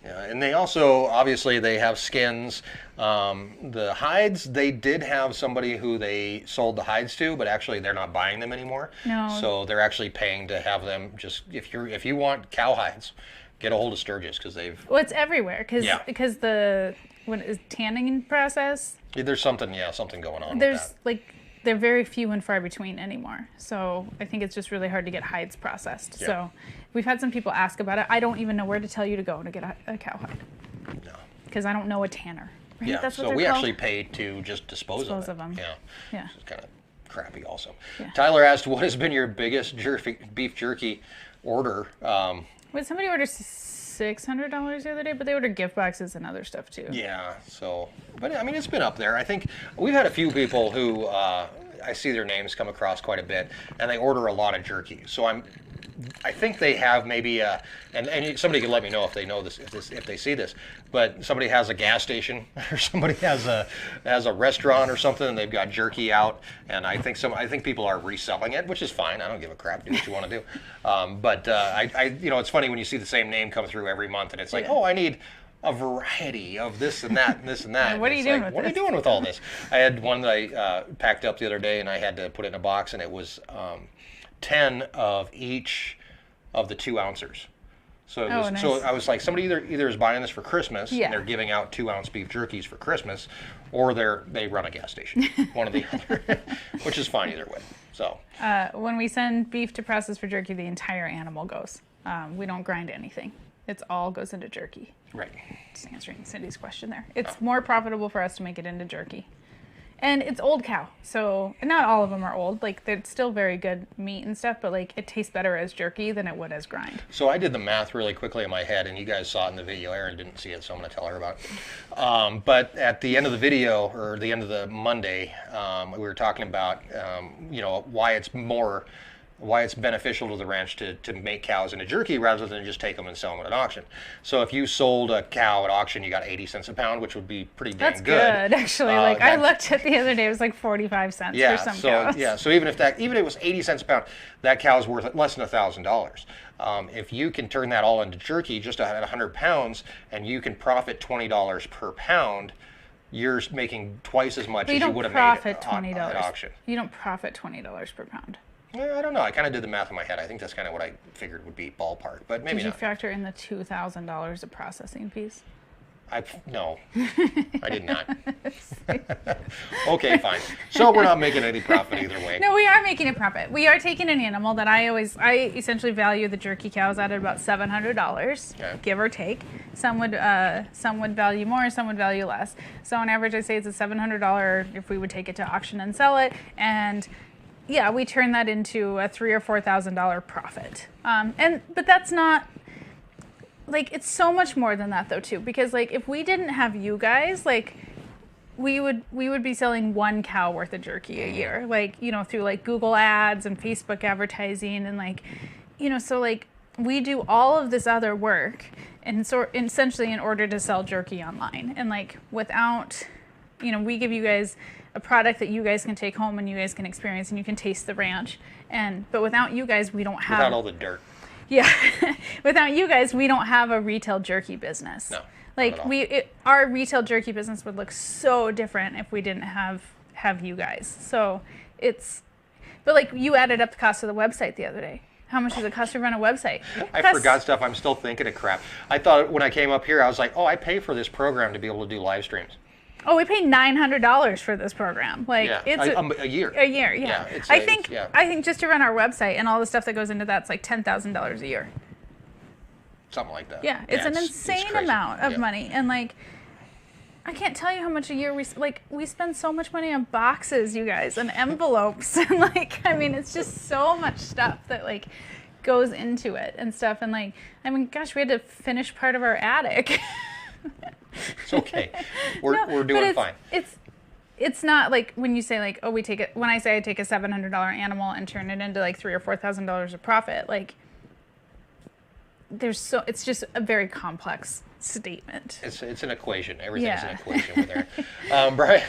Yeah, and they also obviously they have skins. The hides, they did have somebody who they sold the hides to, but actually they're not buying them anymore. No. So they're actually paying to have them. Just if you want cow hides, get a hold of Sturgis because they've. Well, it's everywhere because the tanning process. There's something going on. There's with that. like they're very few and far between anymore. So I think it's just really hard to get hides processed. Yeah. So we've had some people ask about it. I don't even know where to tell you to go to get a cow hide. No. Because I don't know a tanner. Right? Yeah. That's what so they're we called? actually pay to just dispose of them. Yeah. Yeah. It's kind of crappy also. Yeah. Tyler asked, "What has been your biggest beef jerky order?" Wait, somebody ordered $600 the other day, but they ordered gift boxes and other stuff too. Yeah, but I mean, it's been up there. I think we've had a few people who I see their names come across quite a bit, and they order a lot of jerky. So I think they have maybe and somebody can let me know if they know this, if they see this, but somebody has a gas station or somebody has a restaurant or something, and they've got jerky out, and I think people are reselling it, which is fine. I don't give a crap. Do what you want to do. But it's funny when you see the same name come through every month, and it's like, oh, I need a variety of this and that and this and that. What are you doing with this? What are you doing with all this? I had one that I packed up the other day, and I had to put it in a box, and it was 10 of each of the 2 ounces. So it was, nice. So I was like, somebody either is buying this for Christmas, Yeah. and they're giving out 2-ounce beef jerkies for Christmas, or they run a gas station, one or the other, which is fine either way. So when we send beef to process for jerky, the entire animal goes. We don't grind anything. It all goes into jerky. right. Just answering Cindy's question there. It's more profitable for us to make it into jerky. And it's old cow, so not all of them are old. Like they're still very good meat and stuff, but like it tastes better as jerky than it would as grind. So I did the math really quickly in my head, and you guys saw it in the video. Erin didn't see it, so I'm going to tell her about it. But at the end of the video, or the end of the Monday, we were talking about why it's beneficial to the ranch to make cows into jerky rather than just take them and sell them at an auction. So if you sold a cow at auction, you got 80 cents a pound, which would be pretty dang That's good, actually. I looked at the other day, it was like 45 cents for some cows. Yeah, so even if it was 80 cents a pound, that cow's worth less than $1,000. If you can turn that all into jerky just at 100 pounds, and you can profit $20 per pound, you're making twice as much as you would have made at auction. You don't profit $20 per pound. Yeah, I don't know. I kind of did the math in my head. I think that's kind of what I figured would be ballpark, but maybe Did you not. factor in the $2,000 of processing fees? No, I did not. Okay, fine. So we're not making any profit either way. No, we are making a profit. We are taking an animal that I essentially value the jerky cows at about $700, Okay. give or take. Some would value more, some would value less. So on average, I'd say it's a $700 if we would take it to auction and sell it, and yeah, we turn that into a $3,000 or $4,000 profit. But that's not. Like, it's so much more than that though too, because like if we didn't have you guys, like we would be selling 1 cow worth of jerky a year, like, through like Google ads and Facebook advertising, and like, so like we do all of this other work and essentially in order to sell jerky online, and like without, we give you guys a product that you guys can take home and you guys can experience and you can taste the ranch, but without you guys we don't have Without all the dirt. Yeah, without you guys, we don't have a retail jerky business. No. Like Not at all. our retail jerky business would look so different if we didn't have you guys. So but like you added up the cost of the website the other day. How much does it cost to run a website? I forgot stuff. I'm still thinking of crap. I thought when I came up here, I was like, oh, I pay for this program to be able to do live streams. Oh, we pay $900 for this program. Like Yeah, it's a year. A year, yeah. Yeah, I think just to run our website and all the stuff that goes into that's like $10,000 a year. Something like that. Yeah, it's an it's insane crazy. amount of Yeah. money, and like I can't tell you how much a year we spend so much money on boxes, you guys, and envelopes, and like I mean it's just so much stuff that like goes into it and stuff, and like I mean gosh, we had to finish part of our attic. It's okay. We're doing fine. It's not like when you say like, oh, when I say I take a $700 animal and turn it into like $3,000 or $4,000 of profit, like it's just a very complex statement. It's an equation. Everything's an Yeah. equation with there. Brian.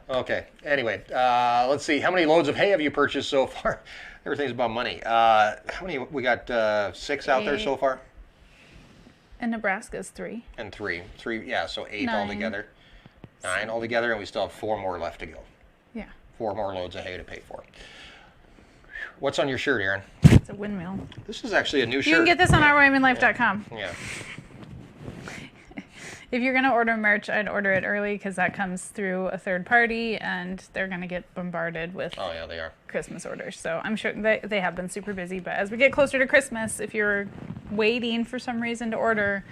Okay. Anyway, let's see. How many loads of hay have you purchased so far? Everything's about money. How many? We got 6 out there so 8. far, And Nebraska's 3. and 3. Yeah, so 8 9. altogether. 9 altogether, and we still have 4 more left to go. Yeah. 4 more loads of hay to pay for. What's on your shirt, Erin? It's a windmill. This is actually a new shirt. You can get this on ourwyominglife.com. Yeah. If you're going to order merch, I'd order it early because that comes through a third party and they're going to get bombarded with Oh yeah, they are. Christmas orders. So I'm sure they have been super busy. But as we get closer to Christmas, if you're waiting for some reason to order,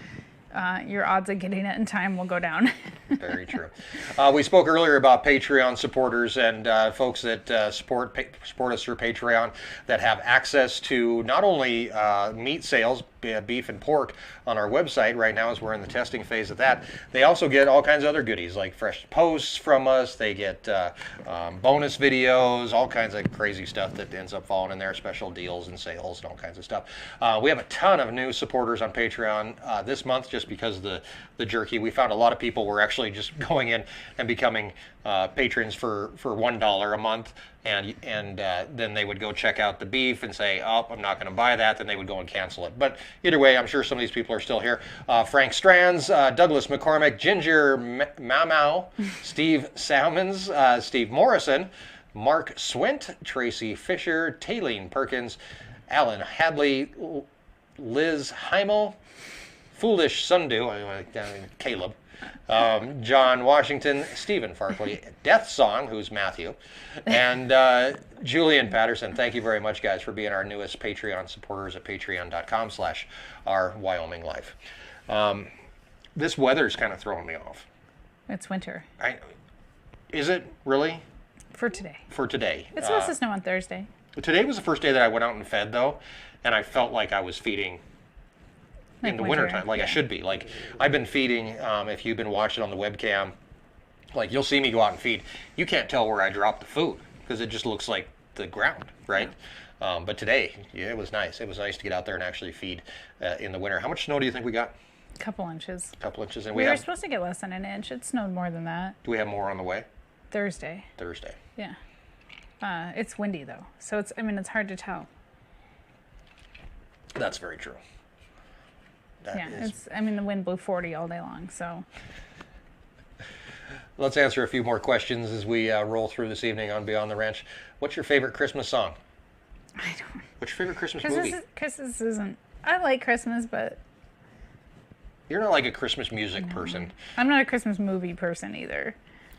your odds of getting it in time will go down. Very true. We spoke earlier about Patreon supporters and folks that support us through Patreon that have access to not only meat sales, beef and pork on our website right now as we're in the testing phase of that. They also get all kinds of other goodies like fresh posts from us. They get bonus videos, all kinds of crazy stuff that ends up falling in there, special deals and sales and all kinds of stuff. We have a ton of new supporters on Patreon this month just because of the jerky. We found a lot of people were actually just going in and becoming patrons for $1 a month, and then they would go check out the beef and say, oh, I'm not going to buy that. Then they would go and cancel it. But either way, I'm sure some of these people are still here. Frank Strands, Douglas McCormick, Ginger Mamau, Steve Salmons, Steve Morrison, Mark Swint, Tracy Fisher, Taylene Perkins, Alan Hadley, Liz Heimel, Foolish Sundew, Caleb, John Washington, Stephen Farkley, Death Song, who's Matthew, and Julian Patterson. Thank you very much, guys, for being our newest Patreon supporters at patreon.com/our Wyoming Life. This weather's kind of throwing me off. It's winter. Is it really? For today. For today. It's supposed to snow on Thursday. Today was the first day that I went out and fed, though, and I felt like I was feeding in the wintertime, like I should be. Like, I've been feeding, if you've been watching on the webcam, like, you'll see me go out and feed. You can't tell where I dropped the food, because it just looks like the ground, right? Yeah. But today, yeah, it was nice. It was nice to get out there and actually feed in the winter. How much snow do you think we got? A couple inches. A couple inches. And we were supposed to get less than an inch. It snowed more than that. Do we have more on the way? Thursday. Yeah. It's windy, though. So, it's hard to tell. That's very true. The wind blew 40 all day long, so. Let's answer a few more questions as we roll through this evening on Beyond the Ranch. What's your favorite Christmas song? I don't. What's your favorite Christmas movie? Christmas isn't. I like Christmas, but. You're not like a Christmas music person. I'm not a Christmas movie person either.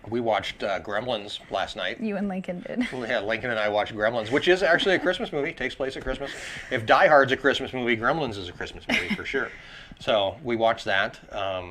We watched Gremlins last night. You and Lincoln did. Yeah, Lincoln and I watched Gremlins, which is actually a Christmas movie. It takes place at Christmas. If Die Hard's a Christmas movie, Gremlins is a Christmas movie for sure. So we watched that.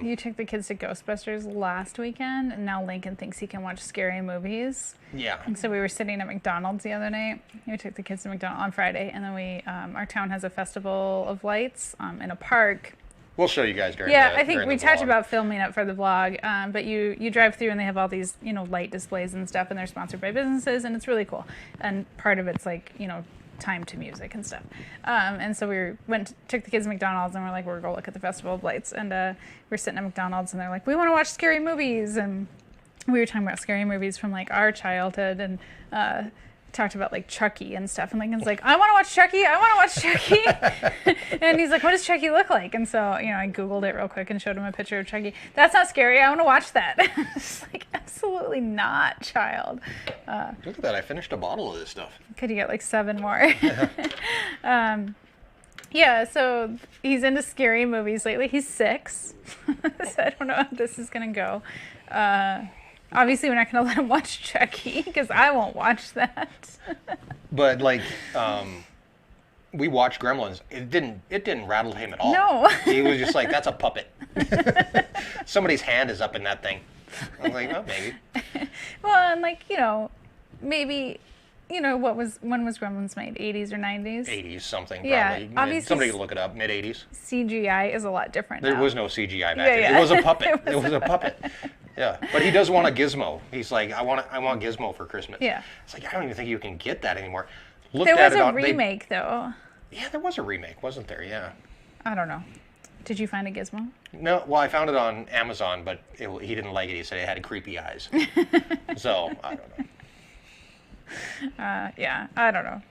You took the kids to Ghostbusters last weekend, and now Lincoln thinks he can watch scary movies. Yeah. And so we were sitting at McDonald's the other night. We took the kids to McDonald's on Friday, and then our town has a festival of lights in a park. We'll show you guys during I think we talked about filming it for the vlog, but you drive through and they have all these, light displays and stuff, and they're sponsored by businesses, and it's really cool. And part of it's like, time to music and stuff. And so took the kids to McDonald's, and we're like, we're going to go look at the Festival of Lights. And we're sitting at McDonald's, and they're like, we want to watch scary movies. And we were talking about scary movies from like our childhood, and talked about like Chucky and stuff, and Lincoln's like, I want to watch Chucky. I want to watch Chucky. And he's like, what does Chucky look like? And so, I Googled it real quick and showed him a picture of Chucky. That's not scary. I want to watch that. It's like, absolutely not, child. Look at that. I finished a bottle of this stuff. Could you get like 7 more? Yeah, so he's into scary movies lately. He's 6. So I don't know how this is going to go. Obviously, we're not going to let him watch Chucky because I won't watch that. But like, we watched Gremlins. It didn't rattle him at all. No. He was just like, that's a puppet. Somebody's hand is up in that thing. I'm like, oh, maybe. Well, and like, maybe, when was Gremlins made? 80s or 90s? 80s something, probably. Yeah, obviously Somebody can look it up. Mid-80s. CGI is a lot different There now. was no CGI back then. Yeah. It was a puppet. It was a puppet. Yeah, but he does want a gizmo. He's like, I want Gizmo for Christmas. Yeah. It's like, I don't even think you can get that anymore. There was a remake, though. Yeah, there was a remake, wasn't there? Yeah. I don't know. Did you find a Gizmo? No, well, I found it on Amazon, but he didn't like it. He said it had creepy eyes. So, I don't know. Yeah, I don't know.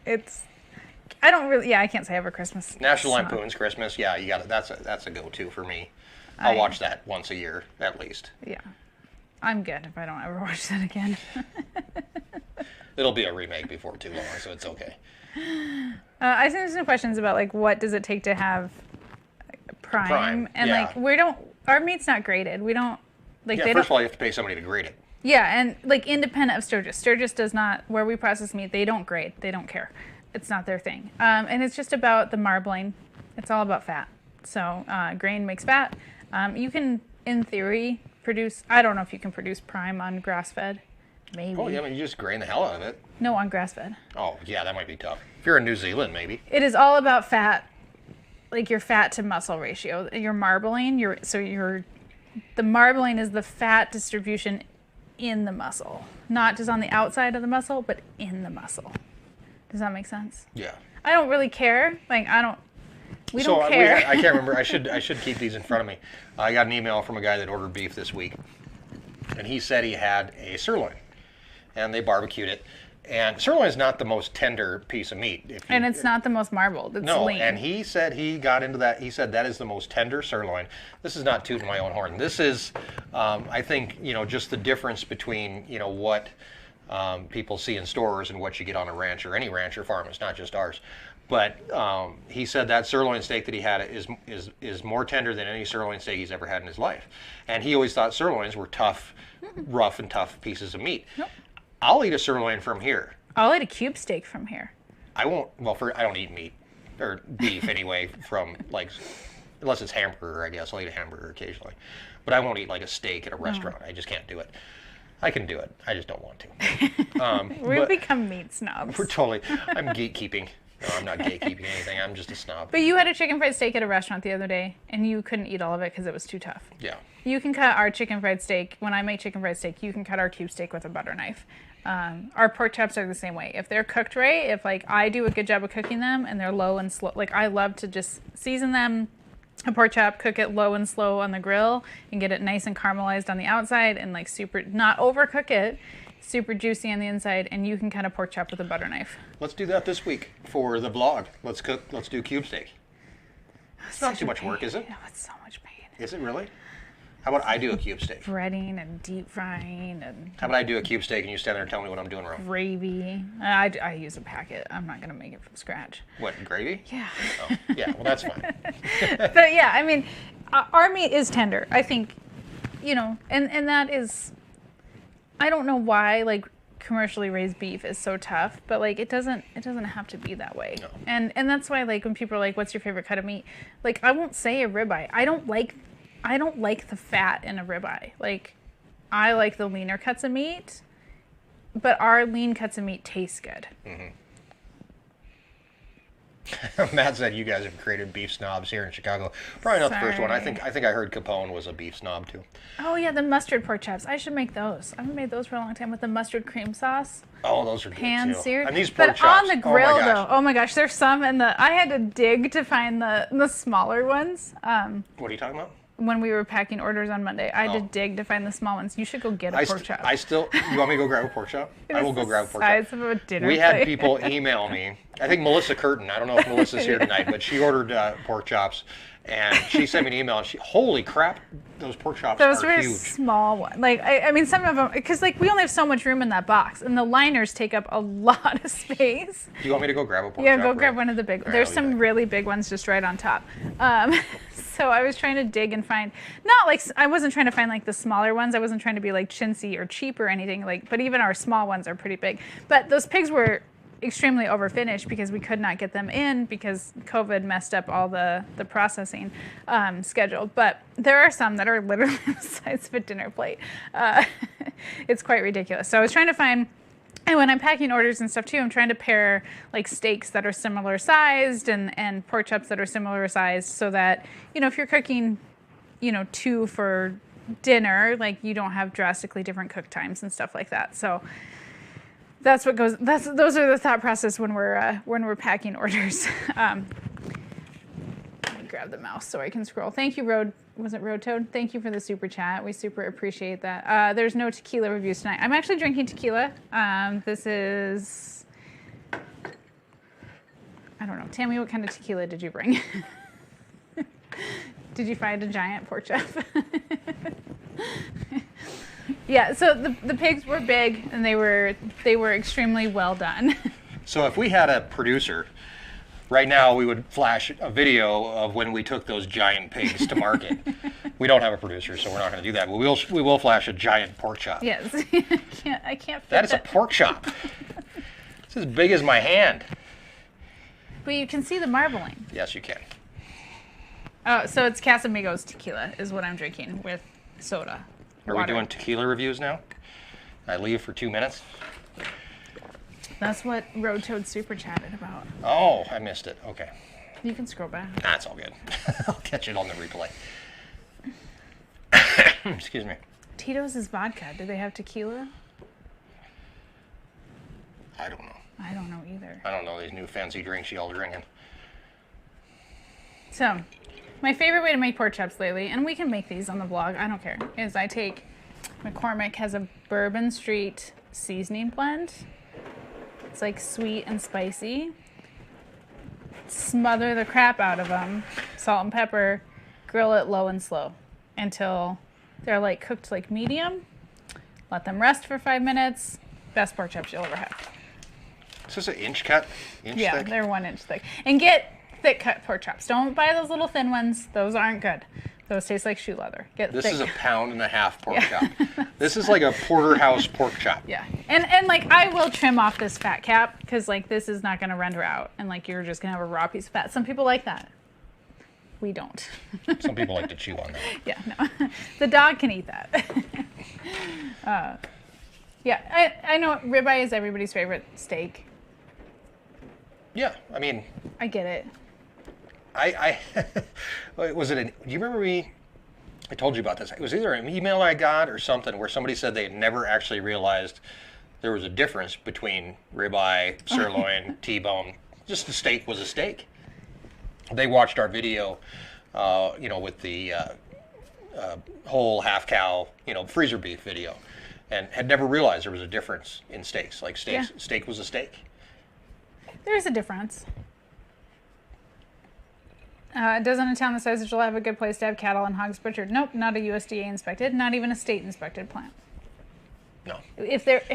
I don't really, I can't say I have a Christmas National song. Lampoon's Christmas, yeah, you got it. That's a go-to for me. I'll watch that once a year, at least. Yeah. I'm good if I don't ever watch that again. It'll be a remake before too long, so it's okay. I sent some questions about, like, what does it take to have Prime? And, yeah. like, our meat's not graded. We don't, like, Yeah, they first of don't. all, you have to pay somebody to grade it. Yeah, and, like, independent of Sturgis. Sturgis does not, where we process meat, they don't grade. They don't care. It's not their thing. And it's just about the marbling. It's all about fat. So, grain makes fat. You can, in theory, produce, I don't know if you can produce Prime on grass-fed. Maybe. Oh, yeah, I mean, you just grain the hell out of it. No, on grass-fed. Oh, yeah, that might be tough. If you're in New Zealand, maybe. It is all about fat, like your fat to muscle ratio. Your marbling, the marbling is the fat distribution in the muscle. Not just on the outside of the muscle, but in the muscle. Does that make sense? Yeah. I don't really care. Like, we don't care. I can't remember. I should keep these in front of me. I got an email from a guy that ordered beef this week, and he said he had a sirloin, and they barbecued it. And sirloin is not the most tender piece of meat. And it's not the most marbled. It's lean. And he said he got into that. He said that is the most tender sirloin. This is not tooting my own horn. This is, I think, just the difference between, what people see in stores and what you get on a ranch or any ranch or farm. It's not just ours. But he said that sirloin steak that he had is more tender than any sirloin steak he's ever had in his life. And he always thought sirloins were tough, rough and tough pieces of meat. Nope. I'll eat a sirloin from here. I'll eat a cube steak from here. I won't. Well, I don't eat meat or beef anyway. From unless it's hamburger, I guess I'll eat a hamburger occasionally. But I won't eat like a steak at a restaurant. I just can't do it. I can do it. I just don't want to. We've become meat snobs. We're totally. I'm gatekeeping. No, I'm not gatekeeping anything. I'm just a snob. But you had a chicken fried steak at a restaurant the other day, and you couldn't eat all of it because it was too tough. Yeah. You can cut our chicken fried steak. When I make chicken fried steak, you can cut our cube steak with a butter knife. Our pork chops are the same way. If they're cooked right, if like I do a good job of cooking them and they're low and slow, like I love to just season them, a pork chop, cook it low and slow on the grill and get it nice and caramelized on the outside and like super, not overcook it, super juicy on the inside, and you can cut a pork chop with a butter knife. Let's do that this week for the vlog. Let's do cube steak. It's not too much work, is it? No, it's so much pain. Is it really? How about I do a cube steak? Breading and deep frying and How about I do a cube steak and you stand there and tell me what I'm doing wrong? gravy. I use a packet. I'm not going to make it from scratch. What, gravy? Yeah. Oh, yeah, well, that's fine. But yeah, I mean, our meat is tender. I think, and that is, I don't know why, like, commercially raised beef is so tough, but like it doesn't have to be that way. No. And that's why, like, when people are like, what's your favorite cut of meat? Like, I won't say a ribeye. I don't like the fat in a ribeye. Like, I like the leaner cuts of meat, but our lean cuts of meat taste good. Mm-hmm. Matt said you guys have created beef snobs here in Chicago. Probably not the first one. I think I heard Capone was a beef snob too. Oh yeah, the mustard pork chops. I should make those. I haven't made those for a long time with the mustard cream sauce. Oh, those are good Pan too. seared. And these pork But chops. on the grill oh my gosh. though, oh my gosh, there's some in the. I had to dig to find the smaller ones. What are you talking about? when we were packing orders on Monday. I had to dig to find the small ones. You should go get a pork chop. You want me to go grab a pork chop? I will go grab a pork chop. Size of a dinner We had plate. people email me. I think Melissa Curtin, I don't know if Melissa's here tonight, but she ordered pork chops. And she sent me an email, and holy crap, those pork chops Those are were huge. small ones. Like, I mean, some of them, because like we only have so much room in that box, and the liners take up a lot of space. Do you want me to go grab a pork chop? Yeah, go grab one of the big ones. Right, There's I'll be some back. really big ones just right on top. So I was trying to dig and find, I wasn't trying to find like the smaller ones. I wasn't trying to be like chintzy or cheap or anything. But even our small ones are pretty big. But those pigs were extremely overfinished because we could not get them in because COVID messed up all the processing schedule. But there are some that are literally the size of a dinner plate. It's quite ridiculous. So I was trying to find, and when I'm packing orders and stuff too, I'm trying to pair like steaks that are similar sized and pork chops that are similar sized so that, if you're cooking, 2 for dinner, like you don't have drastically different cook times and stuff like that. So those are the thought process when we're packing orders. Let me grab the mouse so I can scroll. Thank you, Road Toad? Thank you for the super chat. We super appreciate that. There's no tequila reviews tonight. I'm actually drinking tequila. This is, I don't know. Tammy, what kind of tequila did you bring? Did you find a giant pork chop? Yeah, so the pigs were big and they were extremely well done. So if we had a producer, right now we would flash a video of when we took those giant pigs to market. We don't have a producer, so we're not going to do that. But we will flash a giant pork chop. Yes, I can't fit That is a it. pork chop. It's as big as my hand. But you can see the marbling. Yes, you can. Oh, so it's Casamigos tequila is what I'm drinking with soda. Are water. we doing tequila reviews now? I leave for 2 minutes. That's what Road Toad super chatted about. Oh, I missed it. Okay. You can scroll back. That's all good. I'll catch it on the replay. Excuse me. Tito's is vodka. Do they have tequila? I don't know. I don't know either. I don't know these new fancy drinks y'all drinking. So, my favorite way to make pork chops lately, and we can make these on the vlog, I don't care, is I take, McCormick has a Bourbon Street seasoning blend. It's like sweet and spicy. Smother the crap out of them, salt and pepper, grill it low and slow until they're like cooked like medium. Let them rest for 5 minutes. Best pork chops you'll ever have. Is this an inch cut? Inch Yeah, thick? they're 1 inch thick. And get thick cut pork chops. Don't buy those little thin ones. Those aren't good. Those taste like shoe leather. Get This thick. is a 1.5 pound pork chop. This is like a porterhouse pork chop. Yeah, and like I will trim off this fat cap because like this is not going to render out and like you're just going to have a raw piece of fat. Some people like that. We don't. Some people like to chew on that. Yeah, no. The dog can eat that. Yeah, I know ribeye is everybody's favorite steak. Yeah, I mean, I get it. do you remember me? I told you about this. It was either an email I got or something where somebody said they had never actually realized there was a difference between ribeye, sirloin, T-bone. Just a steak was a steak. They watched our video, with the whole half cow, freezer beef video, and had never realized there was a difference in steaks. Like steak was a steak. There's a difference. Doesn't a town the size of Gillette have a good place to have cattle and hogs butchered? Nope, not a USDA inspected, not even a state inspected plant. No.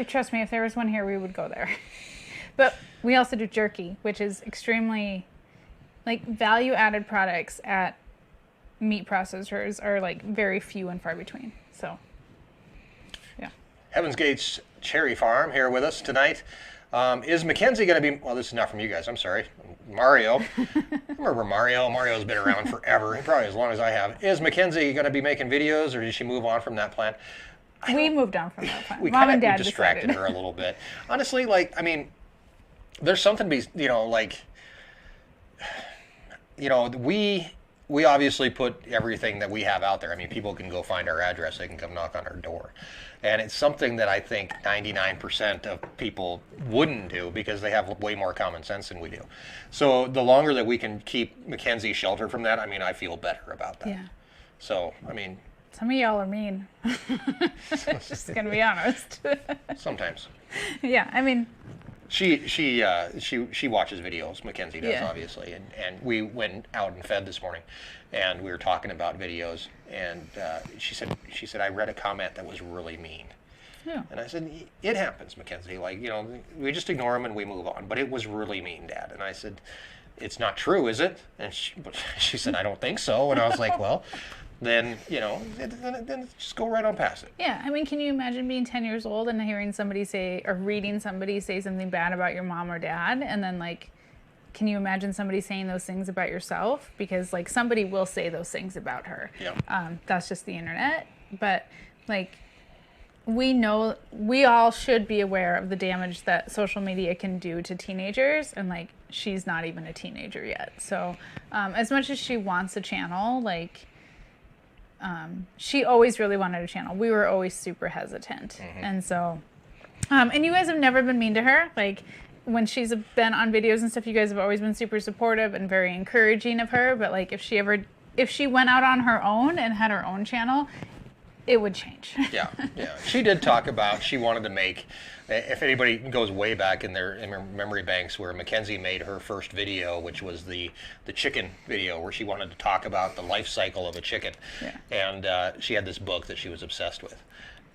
Trust me, if there was one here, we would go there. But we also do jerky, which is extremely, like, value-added products at meat processors are like very few and far between. So, yeah. Heaven's Gates Cherry Farm here with us tonight. Is Mckenzie going to be, well, this is not from you guys, I'm sorry. Mario. Remember Mario? Mario's been around forever, probably as long as I have. Is Mckenzie going to be making videos, or did she move on from that plan? We moved on from that plan. We Mom kind and of Dad distracted decided. her a little bit. Honestly, there's something to be, we obviously put everything that we have out there. I mean, people can go find our address. They can come knock on our door. And it's something that I think 99% of people wouldn't do because they have way more common sense than we do. So the longer that we can keep Mckenzie sheltered from that, I mean, I feel better about that. Yeah. So, I mean, some of y'all are mean. Just gonna be honest. sometimes. Yeah, I mean, She watches videos. Mckenzie does, Yeah. obviously, and we went out and fed this morning, and we were talking about videos, and she said I read a comment that was really mean. yeah. And I said, it happens, Mckenzie. Like, you know, we just ignore them and we move on. But it was really mean, Dad. And I said, it's not true, is it? And she said, I don't think so. And I was like, well, then, you know, then just go right on past it. Yeah, I mean, can you imagine being 10 years old and hearing somebody say, or reading somebody say something bad about your mom or dad, and then, like, can you imagine somebody saying those things about yourself? Because, like, somebody will say those things about her. Yeah. That's just the internet. But, like, we know, we all should be aware of the damage that social media can do to teenagers, and, like, she's not even a teenager yet. So, as much as she wants a channel, like, she always really wanted a channel. We were always super hesitant. And so, and you guys have never been mean to her. Like, when she's been on videos and stuff, you guys have always been super supportive and very encouraging of her. But, like, if she went out on her own and had her own channel, it would change. Yeah. She did talk about, she wanted to make, if anybody goes way back in their memory banks, where Mckenzie made her first video, which was the chicken video, where she wanted to talk about the life cycle of a chicken. Yeah. And she had this book that she was obsessed with.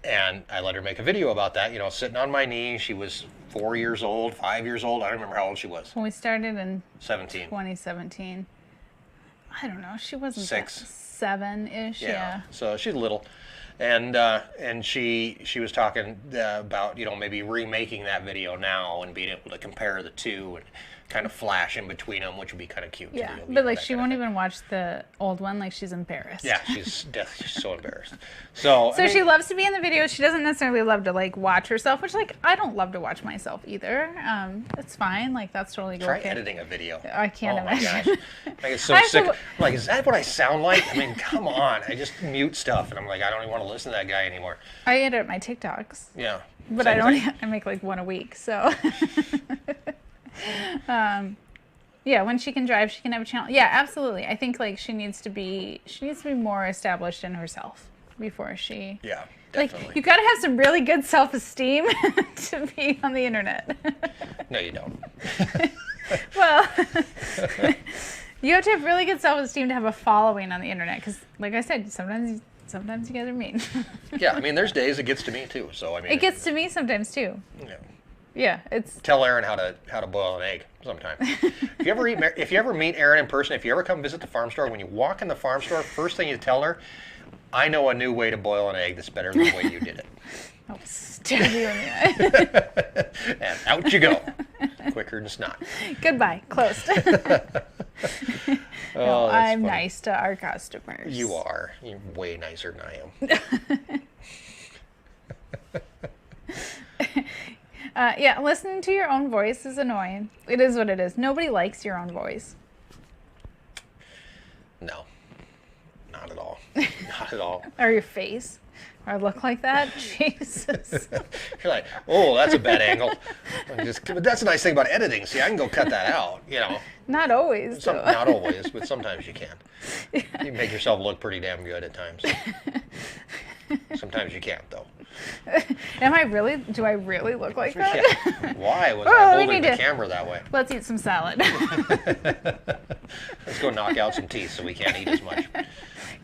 And I let her make a video about that, you know, sitting on my knee. She was 4 years old, 5 years old. I don't remember how old she was. When we started in 17. 2017, I don't know, she wasn't 6. 7-ish, yeah. So she's little. And she was talking about, you know, maybe remaking that video now and being able to compare the two and kind of flash in between them, which would be kind of cute. Yeah, to do, but, like, that she kind of won't thing. even watch the old one. Like, she's embarrassed. Yeah, she's so embarrassed. So So she loves to be in the videos. She doesn't necessarily love to, like, watch herself, which, like, I don't love to watch myself either. It's fine. Like, that's totally try okay. editing a video. I can't Oh my imagine. gosh. I get so I have to sick. lo- Like, is that what I sound like? I mean, come on. I just mute stuff, and I'm like, I don't even want to listen to that guy anymore. I edit my TikToks, Yeah. but Same I don't. thing. I make like one a week. So, yeah, when she can drive, she can have a channel. Yeah, absolutely. I think, like, she needs to be more established in herself before she. Yeah, Like, definitely. you gotta have some really good self-esteem to be on the internet. No, you don't. Well, you have to have really good self-esteem to have a following on the internet. Because, like I said, sometimes you guys are mean. Yeah, I mean, there's days it gets to me too. So I mean, It gets to me sometimes too. Yeah. Yeah, it's. Tell Erin how to boil an egg sometime. If you ever meet Erin in person, if you ever come visit the farm store, when you walk in the farm store, first thing you tell her, I know a new way to boil an egg that's better than the way you did it. I'll stab you in the eye. And out you go, quicker than snot. Goodbye. Closed. Oh, No, that's I'm funny. nice to our customers. You are. You're way nicer than I am. Yeah, listening to your own voice is annoying. It is what it is. Nobody likes your own voice. No, not at all. Not at all. Or your face. Or I look like that. Jesus. You're like, oh, that's a bad angle. But that's a nice thing about editing. See, I can go cut that out. You know, Not always. though. not always, but sometimes you can. You make yourself look pretty damn good at times. Sometimes you can't, though. Am I really? Do I really look like that? Yeah. Why was Oh, I we holding need the to- camera that way? Let's eat some salad. Let's go knock out some teeth so we can't eat as much.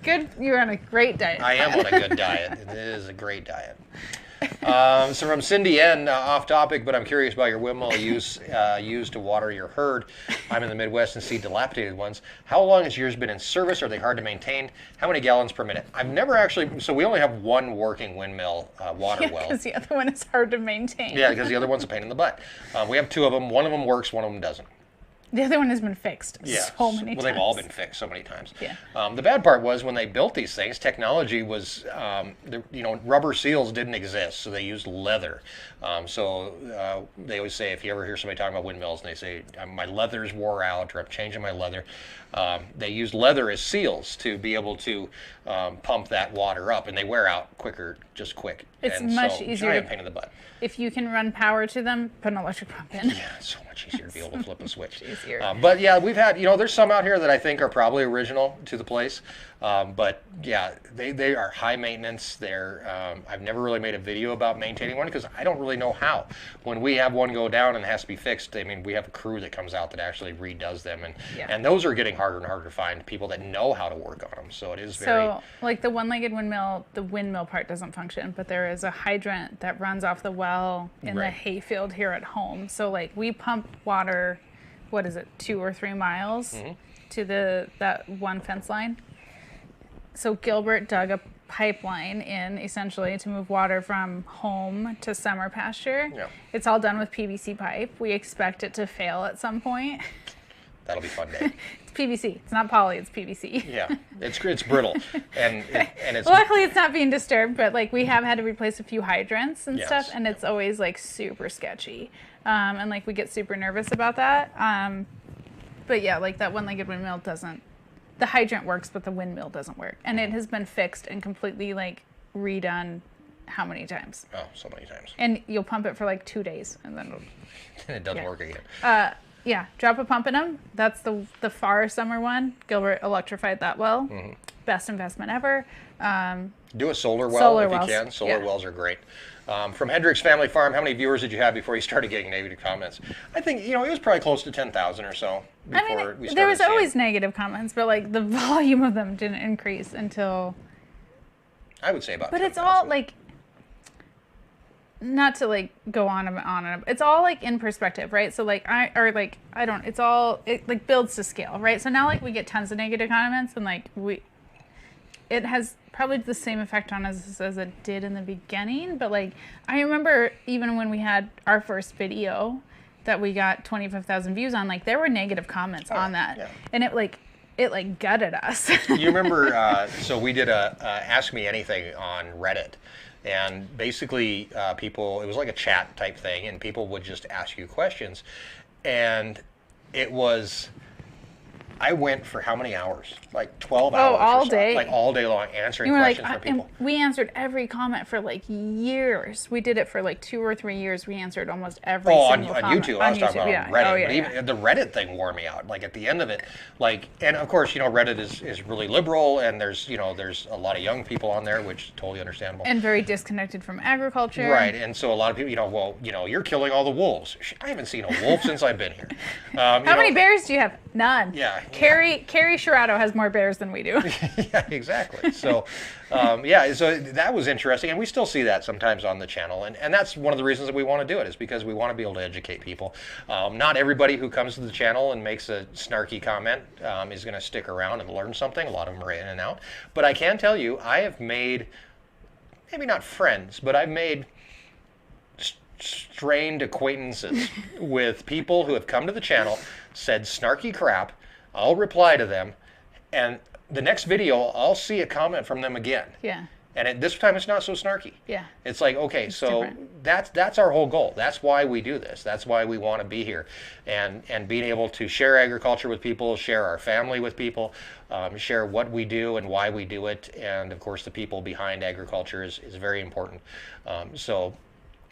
Good. You're on a great diet. I am on a good diet. It is a great diet. So from Cindy N, off topic, but I'm curious about your windmill used to water your herd. I'm in the Midwest and see dilapidated ones. How long has yours been in service? Are they hard to maintain? How many gallons per minute? I've never actually, so we only have one working windmill water Yeah, well. because the other one is hard to maintain. Yeah, because the other one's a pain in the butt. We have two of them. One of them works, one of them doesn't. The other one has been fixed Yeah. so many times. Well, they've all been fixed so many times. Yeah. The bad part was when they built these things, technology was, rubber seals didn't exist, so they used leather. So they always say, if you ever hear somebody talking about windmills and they say, my leather's wore out or I'm changing my leather, they used leather as seals to be able to pump that water up, and they wear out quick. It's and much so, easier giant to- pain in the butt. If you can run power to them, put an electric pump in. Yeah, it's so much easier to be able to flip a switch. Easier. But yeah, we've had, there's some out here that I think are probably original to the place. But yeah, they are high maintenance. I've never really made a video about maintaining one because I don't really know how. When we have one go down and it has to be fixed, I mean, we have a crew that comes out that actually redoes them. And those are getting harder and harder to find people that know how to work on them. So it is very... So, like the one-legged windmill, the windmill part doesn't function, but there is a hydrant that runs off the well in the hayfield here at home. So, like, we pump water, 2 or 3 miles to that one fence line. So Gilbert dug a pipeline in, essentially, to move water from home to summer pasture. Yeah. It's all done with PVC pipe. We expect it to fail at some point. That'll be a fun day. It's PVC. It's not poly, it's PVC. Yeah, it's brittle, and it's... Luckily, it's not being disturbed, but like we have had to replace a few hydrants and Yes. stuff, and it's always like super sketchy, and like we get super nervous about that. But yeah, like that one-legged windmill doesn't. The hydrant works, but the windmill doesn't work, and it has been fixed and completely like redone. How many times? Oh, so many times. And you'll pump it for like 2 days, and then And it doesn't work again. yeah, drop a pump in them. That's the far summer one. Gilbert electrified that well. Best investment ever. Do a solar well Solar if wells, you can. Solar yeah. wells are great. From Hendrick's Family Farm, how many viewers did you have before you started getting negative comments? I think, it was probably close to 10,000 or so before we started There was seeing. always negative comments, but like the volume of them didn't increase until. I would say about But 10,000. it's all like. Not to like go on and on. It's all like in perspective, right? So like it like builds to scale, right? So now like we get tons of negative comments and like it has probably the same effect on us as it did in the beginning. But like I remember even when we had our first video that we got 25,000 views on, like there were negative comments on that, yeah. and it gutted us. You remember, so we did a Ask Me Anything on Reddit. And basically, people, it was like a chat type thing, and people would just ask you questions. And it was, I went for how many hours? Like 12 hours all or so. day. Like all day long answering You were questions like, from people. and we answered every comment for like years. We did it for like 2 or 3 years. We answered almost every single on comment. YouTube. I was talking about yeah. on Reddit. Oh, yeah, but even the Reddit thing wore me out. Like at the end of it, and of course, Reddit is really liberal, and there's a lot of young people on there, which is totally understandable. And very disconnected from agriculture. Right, and so a lot of people, you're killing all the wolves. I haven't seen a wolf since I've been here. How many bears do you have? None. Yeah. Carrie Sherrato has more bears than we do. Yeah, exactly. So, so that was interesting, and we still see that sometimes on the channel, and that's one of the reasons that we want to do it, is because we want to be able to educate people. Not everybody who comes to the channel and makes a snarky comment is going to stick around and learn something. A lot of them are in and out. But I can tell you, I have made, maybe not friends, but I've made strained acquaintances with people who have come to the channel, said snarky crap. I'll reply to them, and the next video, I'll see a comment from them again. Yeah. And this time it's not so snarky. Yeah. It's like, okay, so different. that's our whole goal. That's why we do this. That's why we want to be here. And being able to share agriculture with people, share our family with people, share what we do and why we do it. And of course, the people behind agriculture is very important. So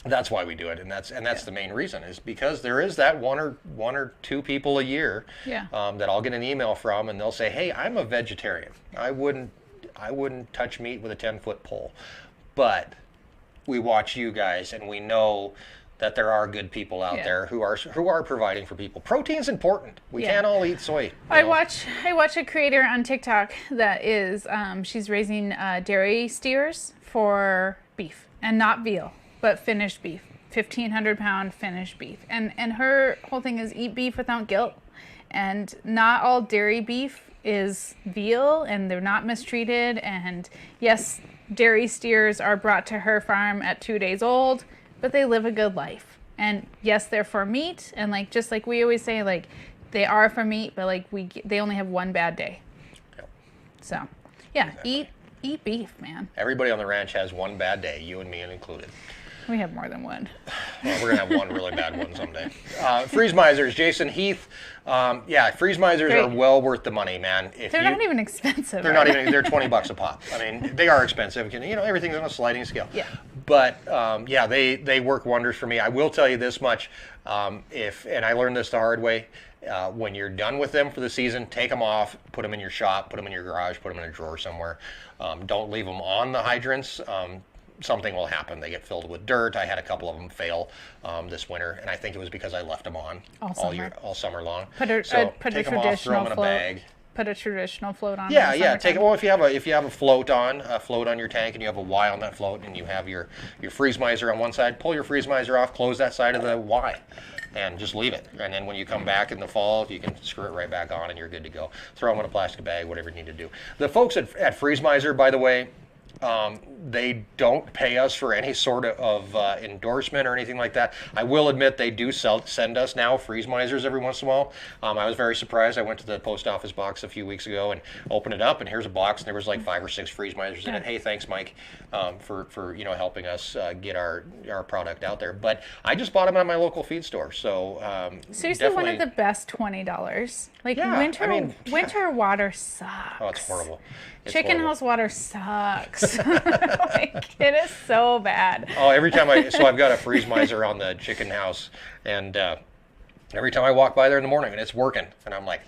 that's why we do it, and that's the main reason, is because there is that one or two people a year that I'll get an email from, and they'll say, "Hey, I'm a vegetarian. I wouldn't touch meat with a 10-foot pole, but we watch you guys, and we know that there are good people out there who are providing for people. Protein's important. We can't all eat soy." I watch a creator on TikTok that is she's raising dairy steers for beef, and not veal, but finished beef, 1,500-pound finished beef, and her whole thing is eat beef without guilt, and not all dairy beef is veal, and they're not mistreated. And yes, dairy steers are brought to her farm at 2 days old, but they live a good life. And yes, they're for meat, and like just like we always say, like they are for meat, but like they only have one bad day. Yep. So yeah, eat beef, man. Everybody on the ranch has one bad day, you and me included. We have more than one. Well, we're going to have one really bad one someday. Freeze misers, Jason Heath. Yeah, freeze misers are well worth the money, man. They're not even expensive. They're not even, they're $20 a pop. I mean, they are expensive. You know, everything's on a sliding scale. Yeah. But, yeah, they work wonders for me. I will tell you this much, and I learned this the hard way, when you're done with them for the season, take them off, put them in your shop, put them in your garage, put them in a drawer somewhere. Don't leave them on the hydrants. Something will happen. They get filled with dirt. I had a couple of them fail this winter, and I think it was because I left them on all summer long. Put a take them off, throw them in a bag. Put a traditional float on. Yeah, yeah. Take it. Well, if you have a float on your tank, and you have a Y on that float, and you have your freeze miser on one side, pull your freeze miser off, close that side of the Y, and just leave it. And then when you come back in the fall, you can screw it right back on, and you're good to go. Throw them in a plastic bag, whatever you need to do. The folks at Freeze Miser, by the way, they don't pay us for any sort of endorsement or anything like that. I will admit they do send us now freeze misers every once in a while. I was very surprised. I went to the post office box a few weeks ago and opened it up, and here's a box, and there was like 5 or 6 freeze misers in it. Hey, thanks, Mike, for helping us get our product out there. But I just bought them at my local feed store. So seriously, one of the best $20. Like winter water sucks. Oh, it's horrible. Chicken house water sucks. Like, it is so bad. Oh, every time so I've got a freeze miser on the chicken house, and every time I walk by there in the morning and it's working, and I'm like,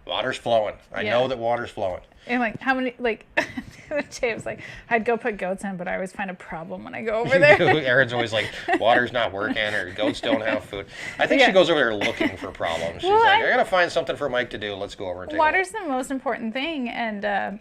water's flowing. I know that water's flowing. And like, how many, like, the other day I was like, I'd go put goats in, but I always find a problem when I go over there. Erin's always like, water's not working, or goats don't have food. I think she goes over there looking for problems. She's like, I gotta find something for Mike to do. Let's go over and take water's the most important thing, and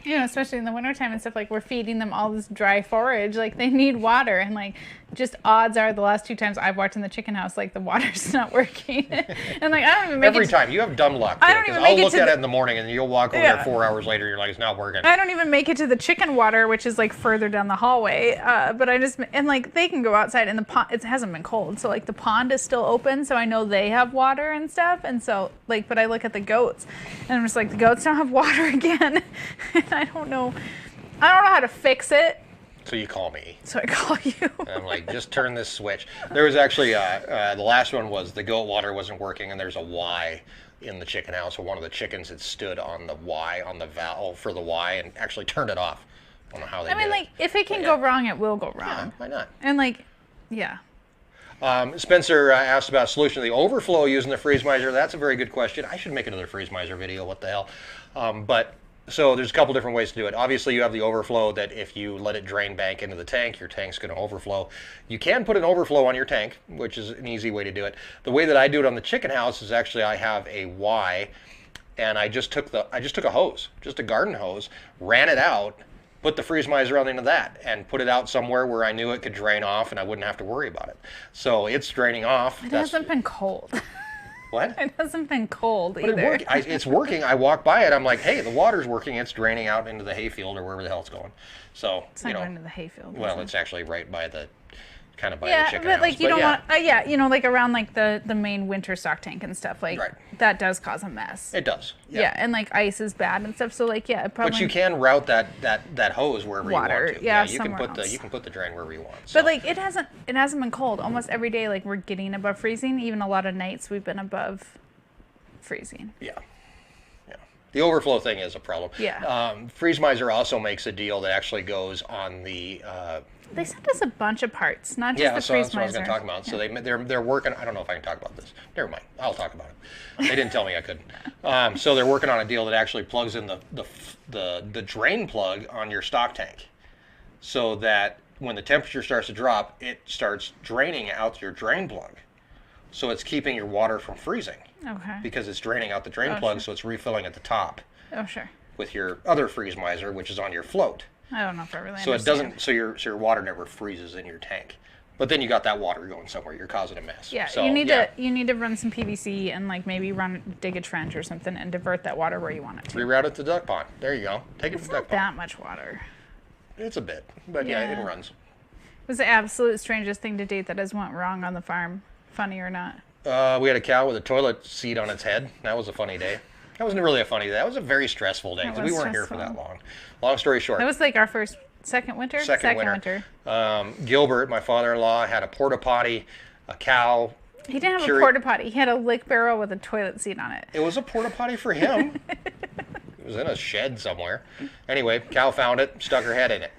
especially in the wintertime and stuff, like, we're feeding them all this dry forage, like, they need water, and like, just odds are the last 2 times I've walked in the chicken house, like, the water's not working. And like, I don't even make every time you have dumb luck, because I'll look at it in the morning and you'll walk over there 4 hours later and you're like, it's not working. I don't even make it to the chicken water, which is like further down the hallway, but I just, and like, they can go outside, and the pond, it hasn't been cold, so like the pond is still open, so I know they have water and stuff, and so like, but I look at the goats and I'm just like, the goats don't have water again. And I don't know how to fix it. So you call me. So I call you. And I'm like, just turn this switch. There was actually, the last one was the goat water wasn't working, and there's a Y in the chicken house. So one of the chickens had stood on the Y, on the valve for the Y, and actually turned it off. I don't know how they did it. Like, if it can go wrong, it will go wrong. Yeah, why not? And like, yeah. Spencer asked about solution to the overflow using the freeze miser. That's a very good question. I should make another freeze miser video. What the hell? So there's a couple different ways to do it. Obviously, you have the overflow that if you let it drain back into the tank, your tank's going to overflow. You can put an overflow on your tank, which is an easy way to do it. The way that I do it on the chicken house is actually I have a Y, and I just took a hose, just a garden hose, ran it out, put the freeze miser on the end of that, and put it out somewhere where I knew it could drain off and I wouldn't have to worry about it. So it's draining off. It hasn't been cold. What? It hasn't been cold either. It's working. I walk by it. I'm like, hey, the water's working. It's draining out into the hayfield or wherever the hell it's going. So it's not going into the hayfield. Well, it's actually right by the the chicken house. But like you don't want, like around like the main winter stock tank and stuff, like that does cause a mess. It does. Yeah, and like ice is bad and stuff. So like probably. But you can route that hose wherever you want to. Yeah, you can put the drain wherever you want. So. But like it hasn't been cold almost every day. Like we're getting above freezing. Even a lot of nights we've been above freezing. Yeah. The overflow thing is a problem. Yeah. Freeze Miser also makes a deal that actually goes on the. They sent us a bunch of parts, not just the Freeze Miser. That's what I was going to talk about. So they're working. I don't know if I can talk about this. Never mind. I'll talk about it. They didn't tell me I couldn't. So they're working on a deal that actually plugs in the drain plug on your stock tank, so that when the temperature starts to drop, it starts draining out your drain plug. So it's keeping your water from freezing. Okay. Because it's draining out the drain plug, so it's refilling at the top. Oh, sure. With your other freeze miser, which is on your float. I don't know if I really so understand. It doesn't. So your water never freezes in your tank. But then you got that water going somewhere. You're causing a mess. Yeah. So, you need to run some PVC and like maybe dig a trench or something and divert that water where you want it to. Reroute it to duck pond. There you go. Take it to duck pond. It's not that much water. It's a bit, but yeah, it runs. It was the absolute strangest thing to date that has went wrong on the farm. Funny or not. We had a cow with a toilet seat on its head. That was a funny day. That wasn't really a funny day. That was a very stressful day because we weren't here for that long. Long story short. That was like our first Second winter? Second winter. Gilbert, my father-in-law, had a porta potty, a cow. He didn't have a porta potty. He had a lick barrel with a toilet seat on it. It was a porta potty for him. It was in a shed somewhere. Anyway, cow found it, stuck her head in it.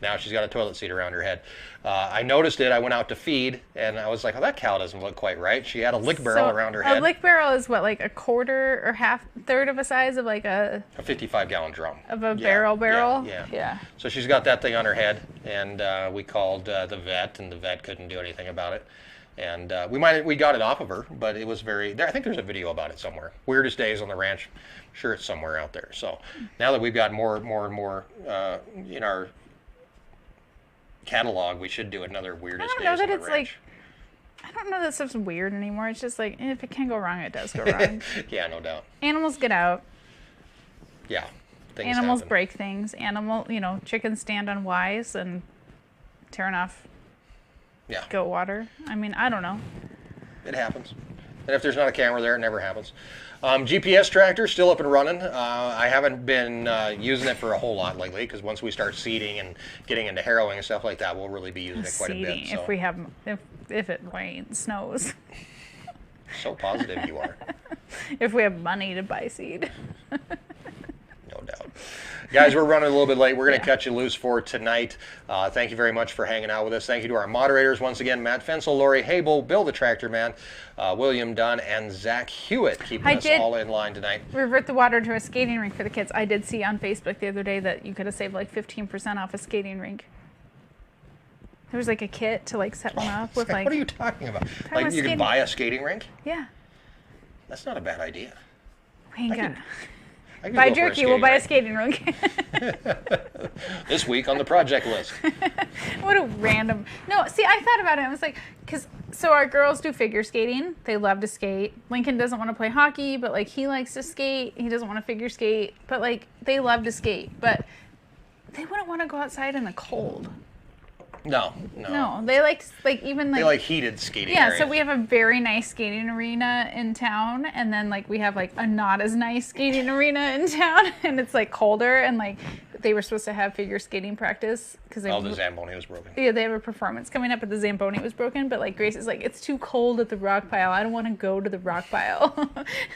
Now she's got a toilet seat around her head. I noticed it. I went out to feed, and I was like, oh, that cow doesn't look quite right. She had a lick barrel around her head. A lick barrel is what, like a quarter or third of a size of like a 55-gallon drum. Of a barrel? Yeah. So she's got that thing on her head, and we called the vet, and the vet couldn't do anything about it. And we got it off of her, but it was I think there's a video about it somewhere. Weirdest days on the ranch. I'm sure it's somewhere out there. So now that we've got more and more in our catalog, we should do another weirdest days on the ranch. I don't know that stuff's weird anymore. It's just like, if it can go wrong, it does go wrong. Yeah, no doubt. Animals get out. Yeah. Animals break things. Chickens stand on Ys and tearing off goat water. I mean, I don't know. It happens. And if there's not a camera there, it never happens. GPS tractor still up and running. I haven't been using it for a whole lot lately because once we start seeding and getting into harrowing and stuff like that, we'll really be using it quite a bit. So. If it rains, snows. So positive you are. If we have money to buy seed. No doubt. Guys, we're running a little bit late. We're going to cut you loose for tonight. Thank you very much for hanging out with us. Thank you to our moderators once again, Matt Fensel, Lori Habel, Bill the Tractor Man, William Dunn, and Zach Hewitt, keeping us all in line tonight. Revert the water to a skating rink for the kids. I did see on Facebook the other day that you could have saved like 15% off a skating rink. There was like a kit to like set one up with like... What are you talking about? Like you can buy a skating rink? Yeah. That's not a bad idea. Buy Jerky, we'll buy a skating rink. This week on the project list. What a random... No, see, I thought about it. I was like, so our girls do figure skating. They love to skate. Lincoln doesn't want to play hockey, but like he likes to skate. He doesn't want to figure skate, but like they love to skate. But they wouldn't want to go outside in the cold. No. They they like heated skating. Yeah, areas. So we have a very nice skating arena in town, and then like we have like a not as nice skating arena in town, and it's like colder, and like they were supposed to have figure skating practice because the Zamboni was broken. Yeah, they have a performance coming up, but the Zamboni was broken. But like Grace is like, it's too cold at the rock pile. I don't want to go to the rock pile.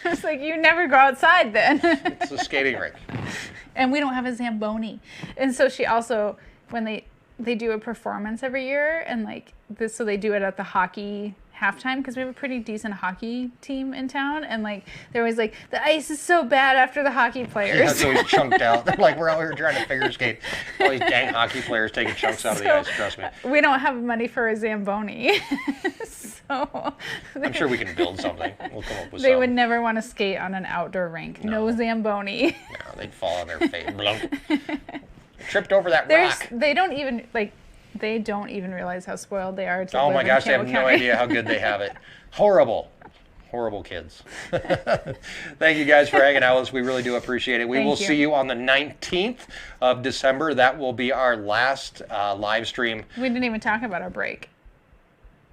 I was like, you never go outside then. It's a skating rink. And we don't have a Zamboni, and so she also when they do a performance every year, and like this, so they do it at the hockey halftime because we have a pretty decent hockey team in town, and like they're always like, the ice is so bad after the hockey players. Yeah, it's always chunked out. They're like, we're out here trying to figure skate. All these dang hockey players taking chunks out of the ice. Trust me. We don't have money for a Zamboni, so I'm sure we can build something. We'll come up with They would never want to skate on an outdoor rink. No Zamboni. No, they'd fall on their face. Tripped over that rock. They don't even realize how spoiled they are. Oh my gosh, they have no idea how good they have it. Horrible kids. Thank you guys for hanging out with us. We really do appreciate it. We will see you on the 19th of December. That will be our last live stream. We didn't even talk about our break.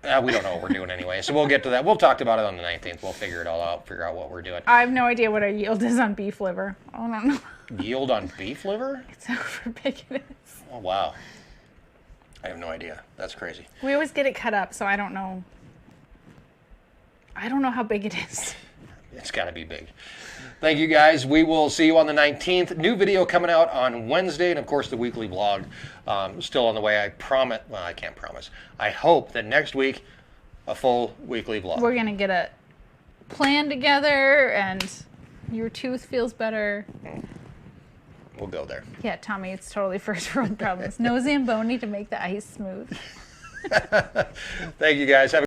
We don't know what we're doing anyway, so we'll get to that. We'll talk about it on the 19th. We'll figure it all out, figure out what we're doing. I have no idea what our yield is on beef liver. I don't know. Yield on beef liver? It's however big it is. Oh, wow. I have no idea. That's crazy. We always get it cut up, so I don't know. I don't know how big it is. It's got to be big. Thank you, guys. We will see you on the 19th. New video coming out on Wednesday, and of course the weekly vlog still on the way. I promise. Well, I can't promise. I hope that next week a full weekly vlog. We're gonna get a plan together, and your tooth feels better. We'll go there. Yeah, Tommy, it's totally first world problems. No Zamboni to make the ice smooth. Thank you, guys. Have a